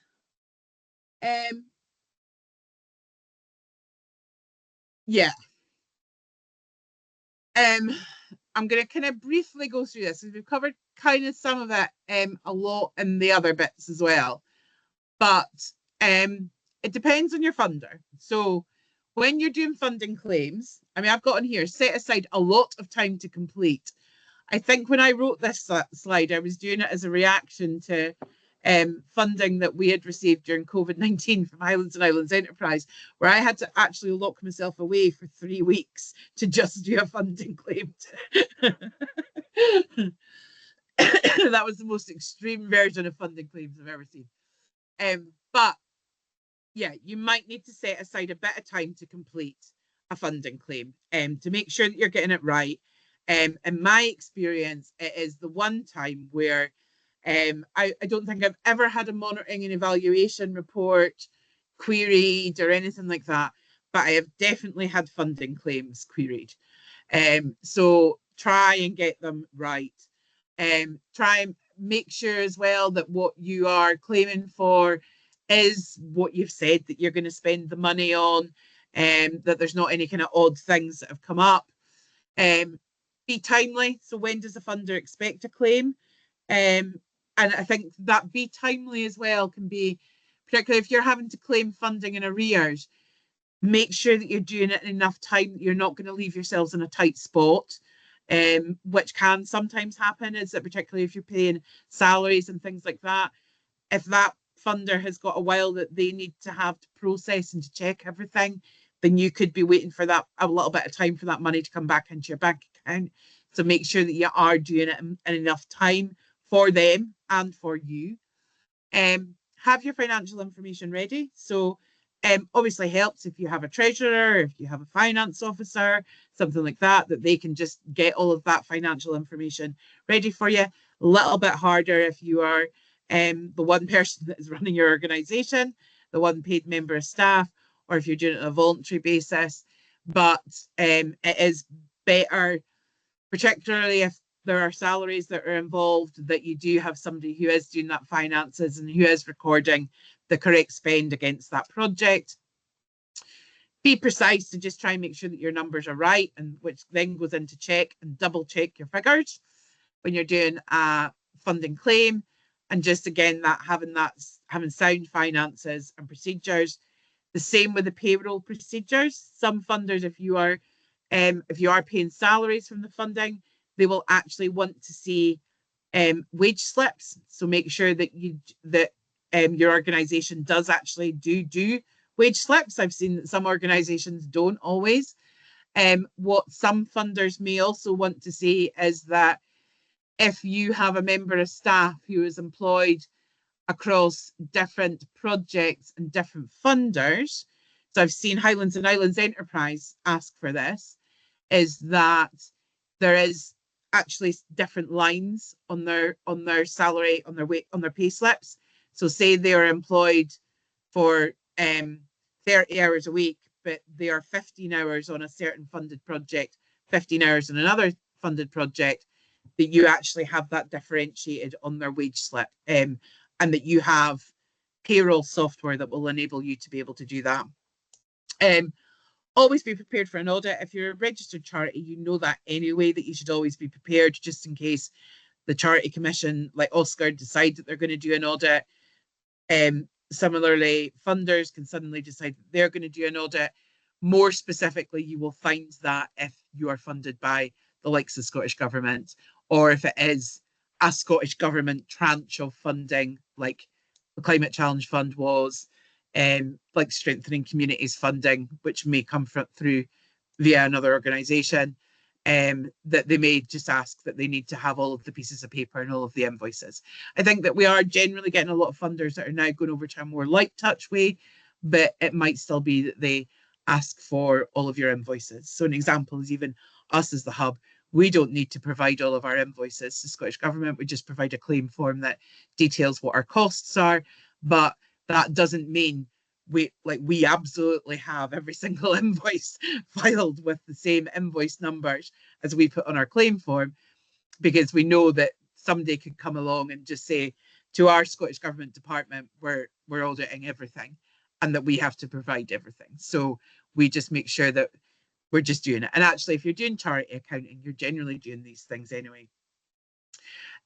Yeah. I'm going to kind of briefly go through this, because we've covered kind of some of it a lot in the other bits as well. But it depends on your funder. So when you're doing funding claims, I mean, I've got on here, set aside a lot of time to complete. I think when I wrote this slide, I was doing it as a reaction to funding that we had received during COVID-19 from Highlands and Islands Enterprise, where I had to actually lock myself away for 3 weeks to just do a funding claim. That was the most extreme version of funding claims I've ever seen. But yeah, you might need to set aside a bit of time to complete a funding claim to make sure that you're getting it right. In my experience, it is the one time where I don't think I've ever had a monitoring and evaluation report queried or anything like that, but I have definitely had funding claims queried. So try and get them right. Try and make sure as well that what you are claiming for is what you've said that you're going to spend the money on, that there's not any kind of odd things that have come up. Be timely. So when does the funder expect a claim? And I think that be timely as well can be, particularly if you're having to claim funding in arrears, make sure that you're doing it in enough time that you're not going to leave yourselves in a tight spot, which can sometimes happen, is that particularly if you're paying salaries and things like that, if that funder has got a while that they need to have to process and to check everything, then you could be waiting for that a little bit of time for that money to come back into your bank account. So make sure that you are doing it in enough time for them and for you. Have your financial information ready. So obviously helps if you have a treasurer, if you have a finance officer, something like that, that they can just get all of that financial information ready for you. A little bit harder if you are the one person that is running your organization, the one paid member of staff, or if you're doing it on a voluntary basis. But it is better, particularly if there are salaries that are involved, that you do have somebody who is doing that finances and who is recording the correct spend against that project. Be precise to just try and make sure that your numbers are right, and which then goes into check and double check your figures when you're doing a funding claim. And just again, that having sound finances and procedures. The same with the payroll procedures. Some funders, if you are paying salaries from the funding, they will actually want to see wage slips. So make sure that your organization does actually do wage slips. I've seen that some organizations don't always. What some funders may also want to see is that if you have a member of staff who is employed across different projects and different funders, so I've seen Highlands and Islands Enterprise ask for this, is that there is actually different lines on their salary, on their pay slips. So say they are employed for 30 hours a week, but they are 15 hours on a certain funded project, 15 hours on another funded project, that you actually have that differentiated on their wage slip, and that you have payroll software that will enable you to be able to do that. Always be prepared for an audit. If you're a registered charity, you know that anyway, that you should always be prepared just in case the Charity Commission, like Oscar, decide that they're going to do an audit. Similarly, funders can suddenly decide that they're going to do an audit. More specifically, you will find that if you are funded by the likes of Scottish Government, or if it is a Scottish Government tranche of funding, like the Climate Challenge Fund was, like Strengthening Communities funding, which may come through via another organisation, that they may just ask that they need to have all of the pieces of paper and all of the invoices. I think that we are generally getting a lot of funders that are now going over to a more light touch way, but it might still be that they ask for all of your invoices. So an example is even us as the hub. We don't need to provide all of our invoices to Scottish Government. We just provide a claim form that details what our costs are, but that doesn't mean we absolutely have every single invoice filed with the same invoice numbers as we put on our claim form, because we know that somebody could come along and just say to our Scottish Government department, we're auditing everything, and that we have to provide everything. So we just make sure that we're just doing it. And actually, if you're doing charity accounting, you're generally doing these things anyway.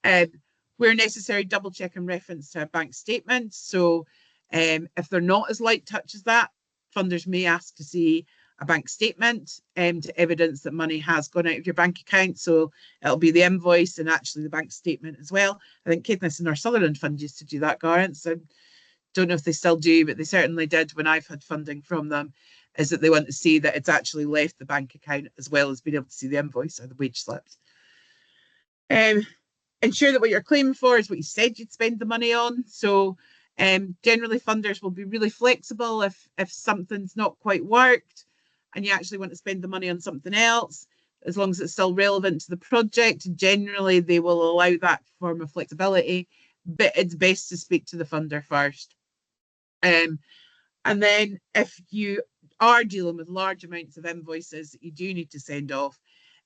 Where necessary, double check and reference to a bank statement. So if they're not as light touch as that, funders may ask to see a bank statement to evidence that money has gone out of your bank account. So it'll be the invoice and actually the bank statement as well. I think Caithness and our Sutherland Fund used to do that, Garance. So don't know if they still do, but they certainly did when I've had funding from them, is that they want to see that it's actually left the bank account as well as being able to see the invoice or the wage slips. Ensure that what you're claiming for is what you said you'd spend the money on. So generally funders will be really flexible if something's not quite worked and you actually want to spend the money on something else, as long as it's still relevant to the project. Generally, they will allow that form of flexibility, but it's best to speak to the funder first. And then if you are dealing with large amounts of invoices that you do need to send off,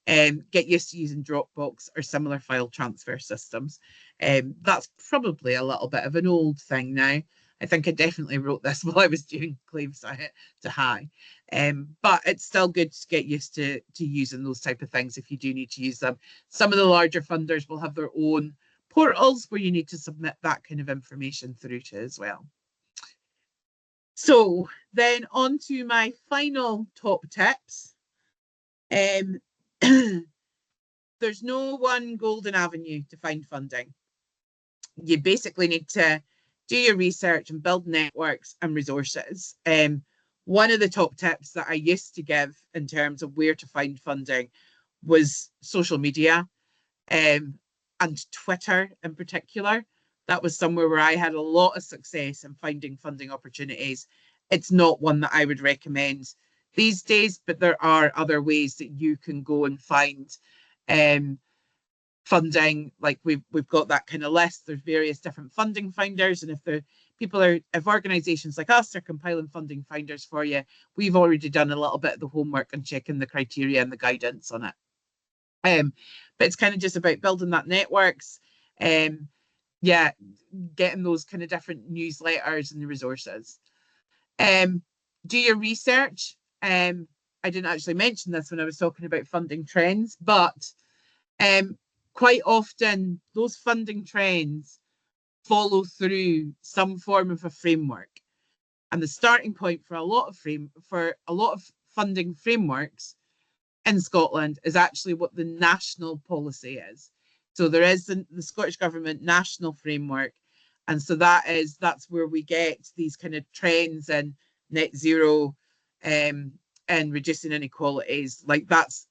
get used to using Dropbox or similar file transfer systems. That's probably a little bit of an old thing now. I think I definitely wrote this while I was doing claims to high. But it's still good to get used to using those type of things if you do need to use them. Some of the larger funders will have their own portals where you need to submit that kind of information through to as well. So then on to my final top tips. There's no one golden avenue to find funding. You basically need to do your research and build networks and resources. One of the top tips that I used to give in terms of where to find funding was social media, and Twitter in particular. That was somewhere where I had a lot of success in finding funding opportunities. It's not one that I would recommend these days, but there are other ways that you can go and find funding. Like we've got that kind of list. There's various different funding finders, and if organizations like us are compiling funding finders for you, we've already done a little bit of the homework and checking the criteria and the guidance on it. But it's kind of just about building that networks, yeah, getting those kind of different newsletters and the resources. Do your research. I didn't actually mention this when I was talking about funding trends, but quite often those funding trends follow through some form of a framework. And the starting point for a lot of funding frameworks in Scotland is actually what the national policy is. So there is the Scottish Government national framework. And so that's where we get these kind of trends in net zero and reducing inequalities. Like that's,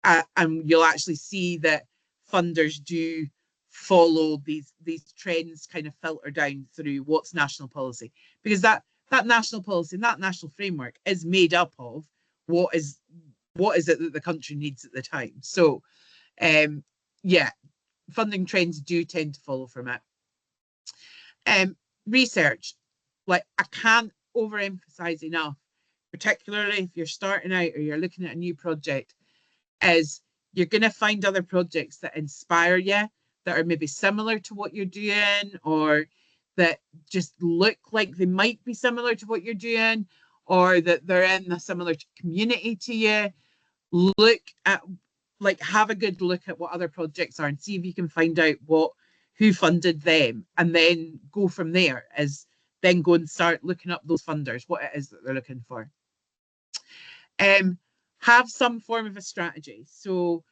and you'll actually see that funders do follow these trends, kind of filter down through what's national policy, because that national policy and that national framework is made up of what is it that the country needs at the time. So yeah, funding trends do tend to follow from it. Research, like I can't overemphasize enough, particularly if you're starting out or you're looking at a new project, is you're going to find other projects that inspire you, that are maybe similar to what you're doing, or that just look like they might be similar to what you're doing, or that they're in a similar community to you. Look at, like, have a good look at what other projects are and see if you can find out who funded them, and then go from there. Then go and start looking up those funders, what it is that they're looking for. Have some form of a strategy. So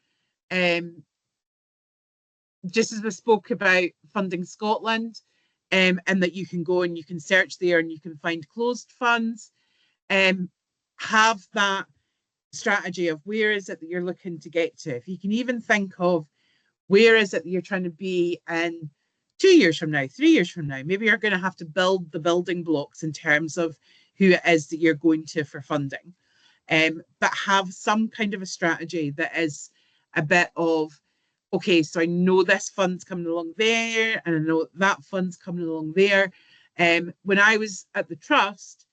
just as we spoke about Funding Scotland, and that you can go and you can search there and you can find closed funds, have that strategy of where is it that you're looking to get to. If you can even think of where is it that you're trying to be in 2 years from now, 3 years from now, maybe you're going to have to build the building blocks in terms of who it is that you're going to for funding. But have some kind of a strategy that is a bit of, okay, so I know this fund's coming along there, and I know that fund's coming along there. When I was at the Trust,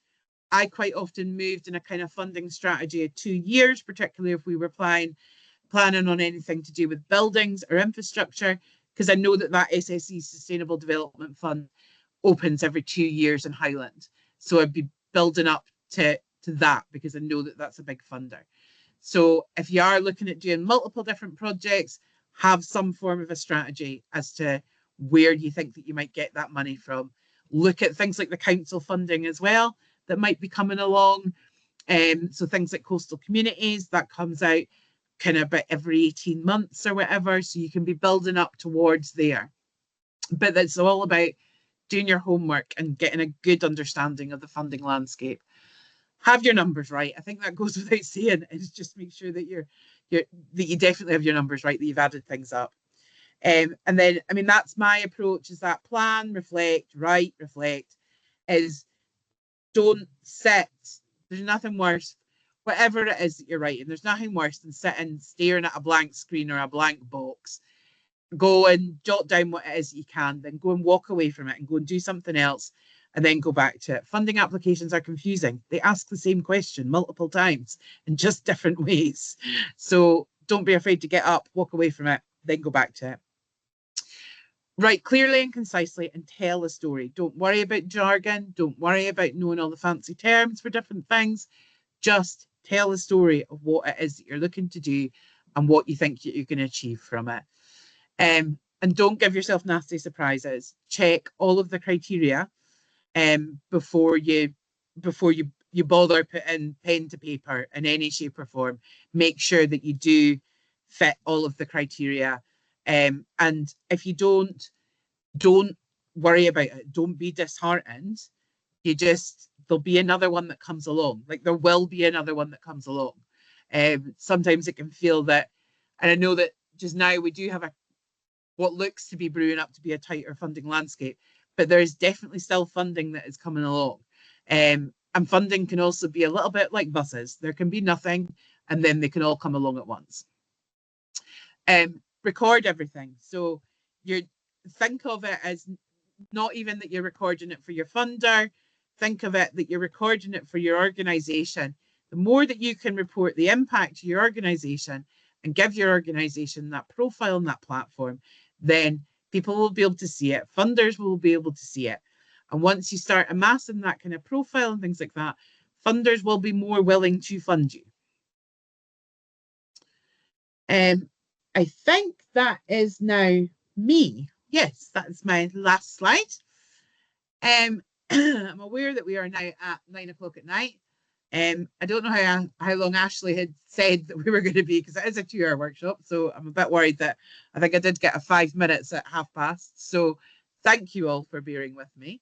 I quite often moved in a kind of funding strategy of 2 years, particularly if we were planning on anything to do with buildings or infrastructure, because I know that SSE Sustainable Development Fund opens every 2 years in Highland. So I'd be building up to that, because I know that that's a big funder. So if you are looking at doing multiple different projects, have some form of a strategy as to where you think that you might get that money from. Look at things like the council funding as well that might be coming along. So things like coastal communities, that comes out kind of about every 18 months or whatever. So you can be building up towards there. But it's all about doing your homework and getting a good understanding of the funding landscape. Have your numbers right. I think that goes without saying. Is just make sure that that you definitely have your numbers right, that you've added things up. And then, I mean, that's my approach, is that plan, reflect, write, reflect, is don't sit. There's nothing worse, whatever it is that you're writing, there's nothing worse than sitting staring at a blank screen or a blank box. Go and jot down what it is that you can, then go and walk away from it and go and do something else, and then go back to it. Funding applications are confusing. They ask the same question multiple times in just different ways. So don't be afraid to get up, walk away from it, then go back to it. Write clearly and concisely and tell a story. Don't worry about jargon. Don't worry about knowing all the fancy terms for different things. Just tell a story of what it is that you're looking to do and what you think you're going to achieve from it. And don't give yourself nasty surprises. Check all of the criteria before you bother putting pen to paper in any shape or form. Make sure that you do fit all of the criteria. And if you don't worry about it. Don't be disheartened. There'll be another one that comes along. Like there will be another one that comes along. Sometimes it can feel that, and I know that just now we do have what looks to be brewing up to be a tighter funding landscape, but there is definitely still funding that is coming along. And funding can also be a little bit like buses. There can be nothing, and then they can all come along at once. Record everything. So think of it as not even that you're recording it for your funder. Think of it that you're recording it for your organization. The more that you can report the impact to your organization and give your organization that profile and that platform, then people will be able to see it. Funders will be able to see it. And once you start amassing that kind of profile and things like that, funders will be more willing to fund you. I think that is now me. Yes, that's my last slide. I'm aware that we are now at 9 o'clock at night. I don't know how long Ashley had said that we were going to be, because it is a 2-hour workshop. So I'm a bit worried that I think I did get a 5 minutes at past. So thank you all for bearing with me.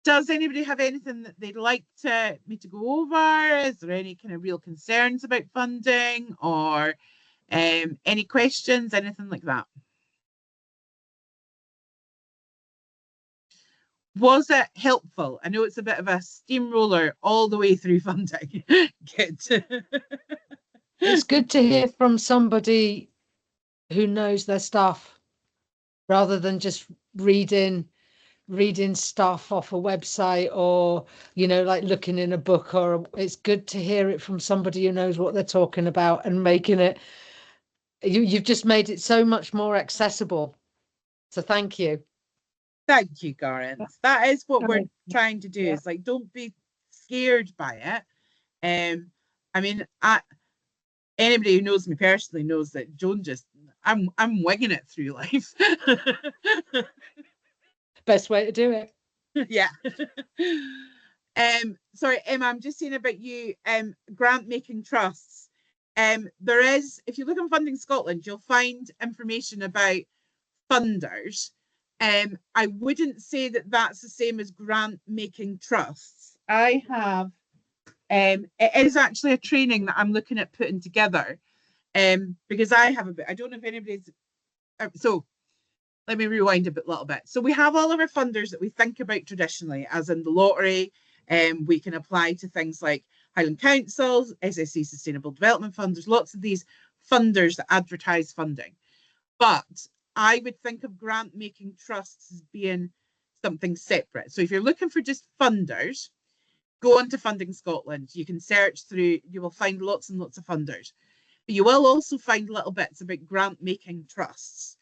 Does anybody have anything that they'd like me to go over? Is there any kind of real concerns about funding, or any questions, anything like that? Was it helpful? I know it's a bit of a steamroller all the way through funding. Good. It's good to hear from somebody who knows their stuff, rather than just reading stuff off a website, or like looking in a book. Or it's good to hear it from somebody who knows what they're talking about, and making it, you've just made it so much more accessible. So thank you. Thank you, Gareth. That is what we're trying to do. Is like, don't be scared by it. I mean, anybody who knows me personally knows that Joan I'm winging it through life. Best way to do it. Yeah. Sorry, Emma, I'm just saying about you, grant making trusts. There is, if you look on Funding Scotland, you'll find information about funders. I wouldn't say that that's the same as grant making trusts. I have, it is actually a training that I'm looking at putting together, because I have a bit, I don't know if anybody's, so let me rewind a little bit. So we have all of our funders that we think about traditionally, as in the lottery, and we can apply to things like Highland Councils, SSC Sustainable Development Fund. There's lots of these funders that advertise funding. But I would think of grant making trusts as being something separate. So if you're looking for just funders, go on to Funding Scotland. You can search through, you will find lots and lots of funders. But you will also find little bits about grant making trusts.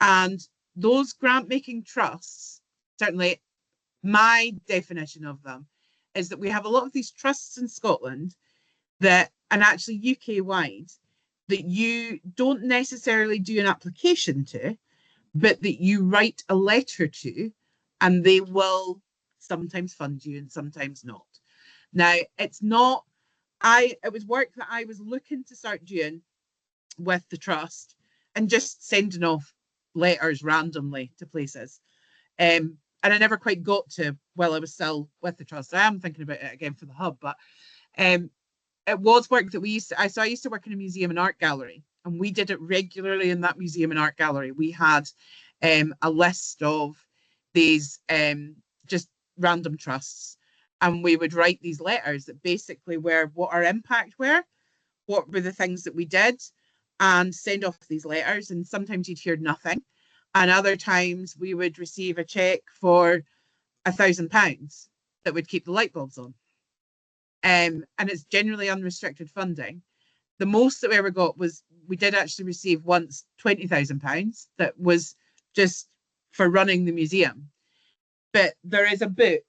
And those grant making trusts, certainly my definition of them, is that we have a lot of these trusts in Scotland that, and actually UK wide, that you don't necessarily do an application to, but that you write a letter to, and they will sometimes fund you and sometimes not. Now, it's not, it was work that I was looking to start doing with the trust and just sending off letters randomly to places. And I never quite got to while I was still with the trust. I am thinking about it again for the hub, but it was work that we used to, I used to work in a museum and art gallery, and we did it regularly in that museum and art gallery. We had a list of these just random trusts, and we would write these letters that basically were what our impact were, what were the things that we did, and send off these letters. And sometimes you'd hear nothing, and other times we would receive a check for £1,000 that would keep the light bulbs on. And it's generally unrestricted funding. The most that we ever got was, we did actually receive once £20,000 that was just for running the museum. But there is a book,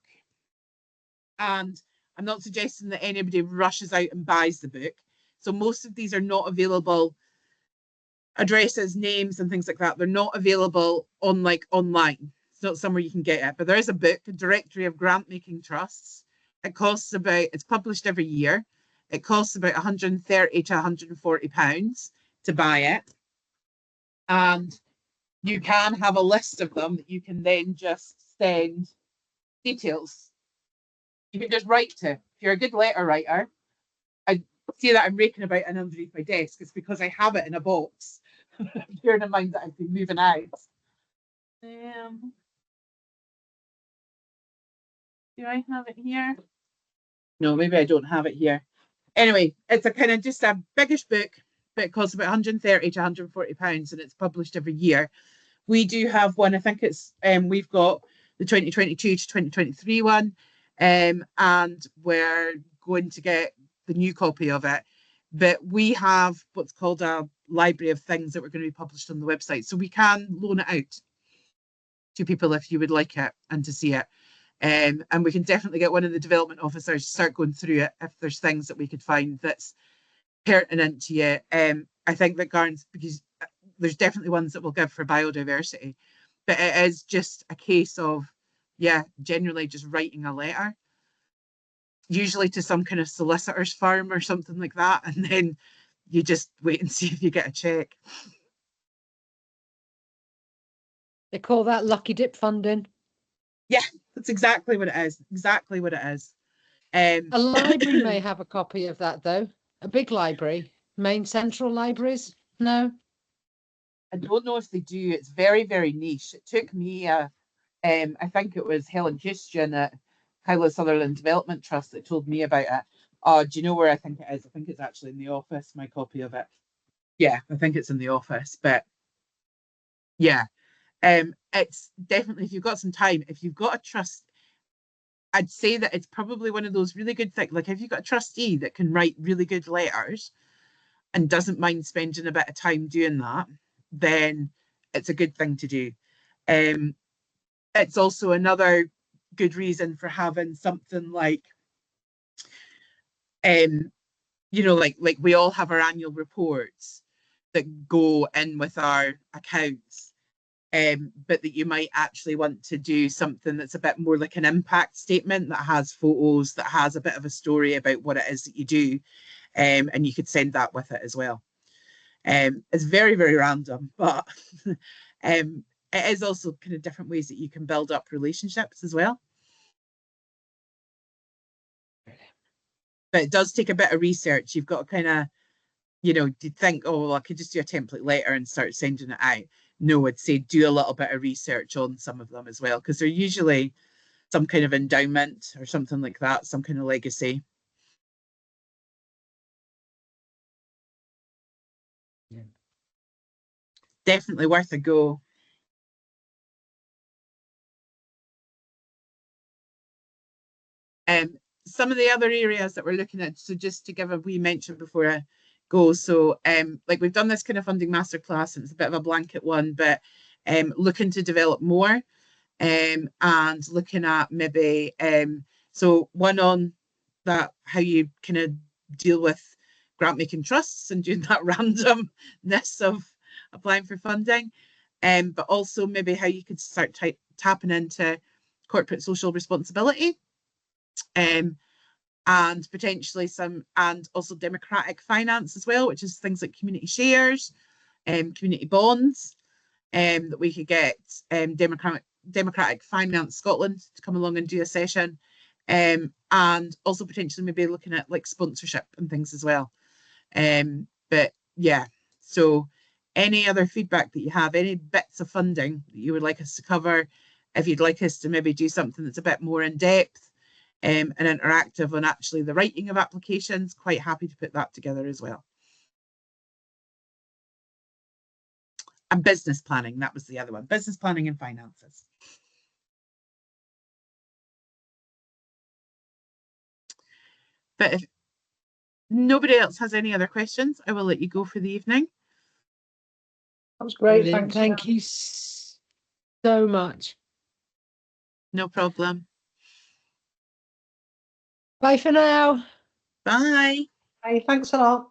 and I'm not suggesting that anybody rushes out and buys the book. So most of these are not available, addresses, names, and things like that. They're not available on online. It's not somewhere you can get it. But there is a book, a directory of grant making trusts. It costs about, it's published every year. It costs about £130 to £140 to buy it. And you can have a list of them that you can then just send details. You can just write to. If you're a good letter writer, I see that I'm raking about it underneath my desk. It's because I have it in a box. Bearing in mind that I've been moving out. Do I have it here? No, maybe I don't have it here. Anyway, it's a kind of just a biggish book, but it costs about £130 to £140, and it's published every year. We do have one, I think it's, we've got the 2022 to 2023 one, and we're going to get the new copy of it. But we have what's called a library of things that we're going to be published on the website. So we can loan it out to people if you would like it and to see it. And we can definitely get one of the development officers to start going through it if there's things that we could find that's pertinent to you. I think that Garns, because there's definitely ones that we'll give for biodiversity, but it is just a case of, yeah, generally just writing a letter, usually to some kind of solicitor's firm or something like that, and then you just wait and see if you get a check. They call that lucky dip funding. Yeah, that's exactly what it is. Exactly what it is. A library may have a copy of that, though. A big library, main central libraries. No, I don't know if they do. It's very, very niche. It took me, I think it was Helen Houston at Hyla Sutherland Development Trust that told me about it. Oh, do you know where I think it is? I think it's actually in the office, my copy of it. Yeah, I think it's in the office. But yeah, it's definitely, if you've got some time, if you've got a trust, I'd say that it's probably one of those really good things. Like if you've got a trustee that can write really good letters and doesn't mind spending a bit of time doing that, then it's a good thing to do. It's also another good reason for having something like, like we all have our annual reports that go in with our accounts, but that you might actually want to do something that's a bit more like an impact statement that has photos, that has a bit of a story about what it is that you do, and you could send that with it as well. It's very, very random, but it is also kind of different ways that you can build up relationships as well. But it does take a bit of research. You've got to kind of, you think, oh, well, I could just do a template letter and start sending it out. No, I'd say do a little bit of research on some of them as well, because they're usually some kind of endowment or something like that, some kind of legacy. Yeah. Definitely worth a go. Some of the other areas that we're looking at, so just to give a wee mention before I go, so like we've done this kind of funding masterclass, and it's a bit of a blanket one, but looking to develop more, and looking at maybe so one on that, how you kind of deal with grant making trusts and doing that randomness of applying for funding, but also maybe how you could start tapping into corporate social responsibility, and and potentially and also democratic finance as well, which is things like community shares, community bonds, that we could get Democratic Finance Scotland to come along and do a session, and also potentially maybe looking at like sponsorship and things as well. But yeah, so any other feedback that you have, any bits of funding that you would like us to cover, if you'd like us to maybe do something that's a bit more in depth and interactive on actually the writing of applications, quite happy to put that together as well. And business planning, that was the other one, business planning and finances. But if nobody else has any other questions, I will let you go for the evening. That was great. Brilliant. Thanks. Thank you so much. No problem. Bye for now. Bye. Hey, thanks a lot.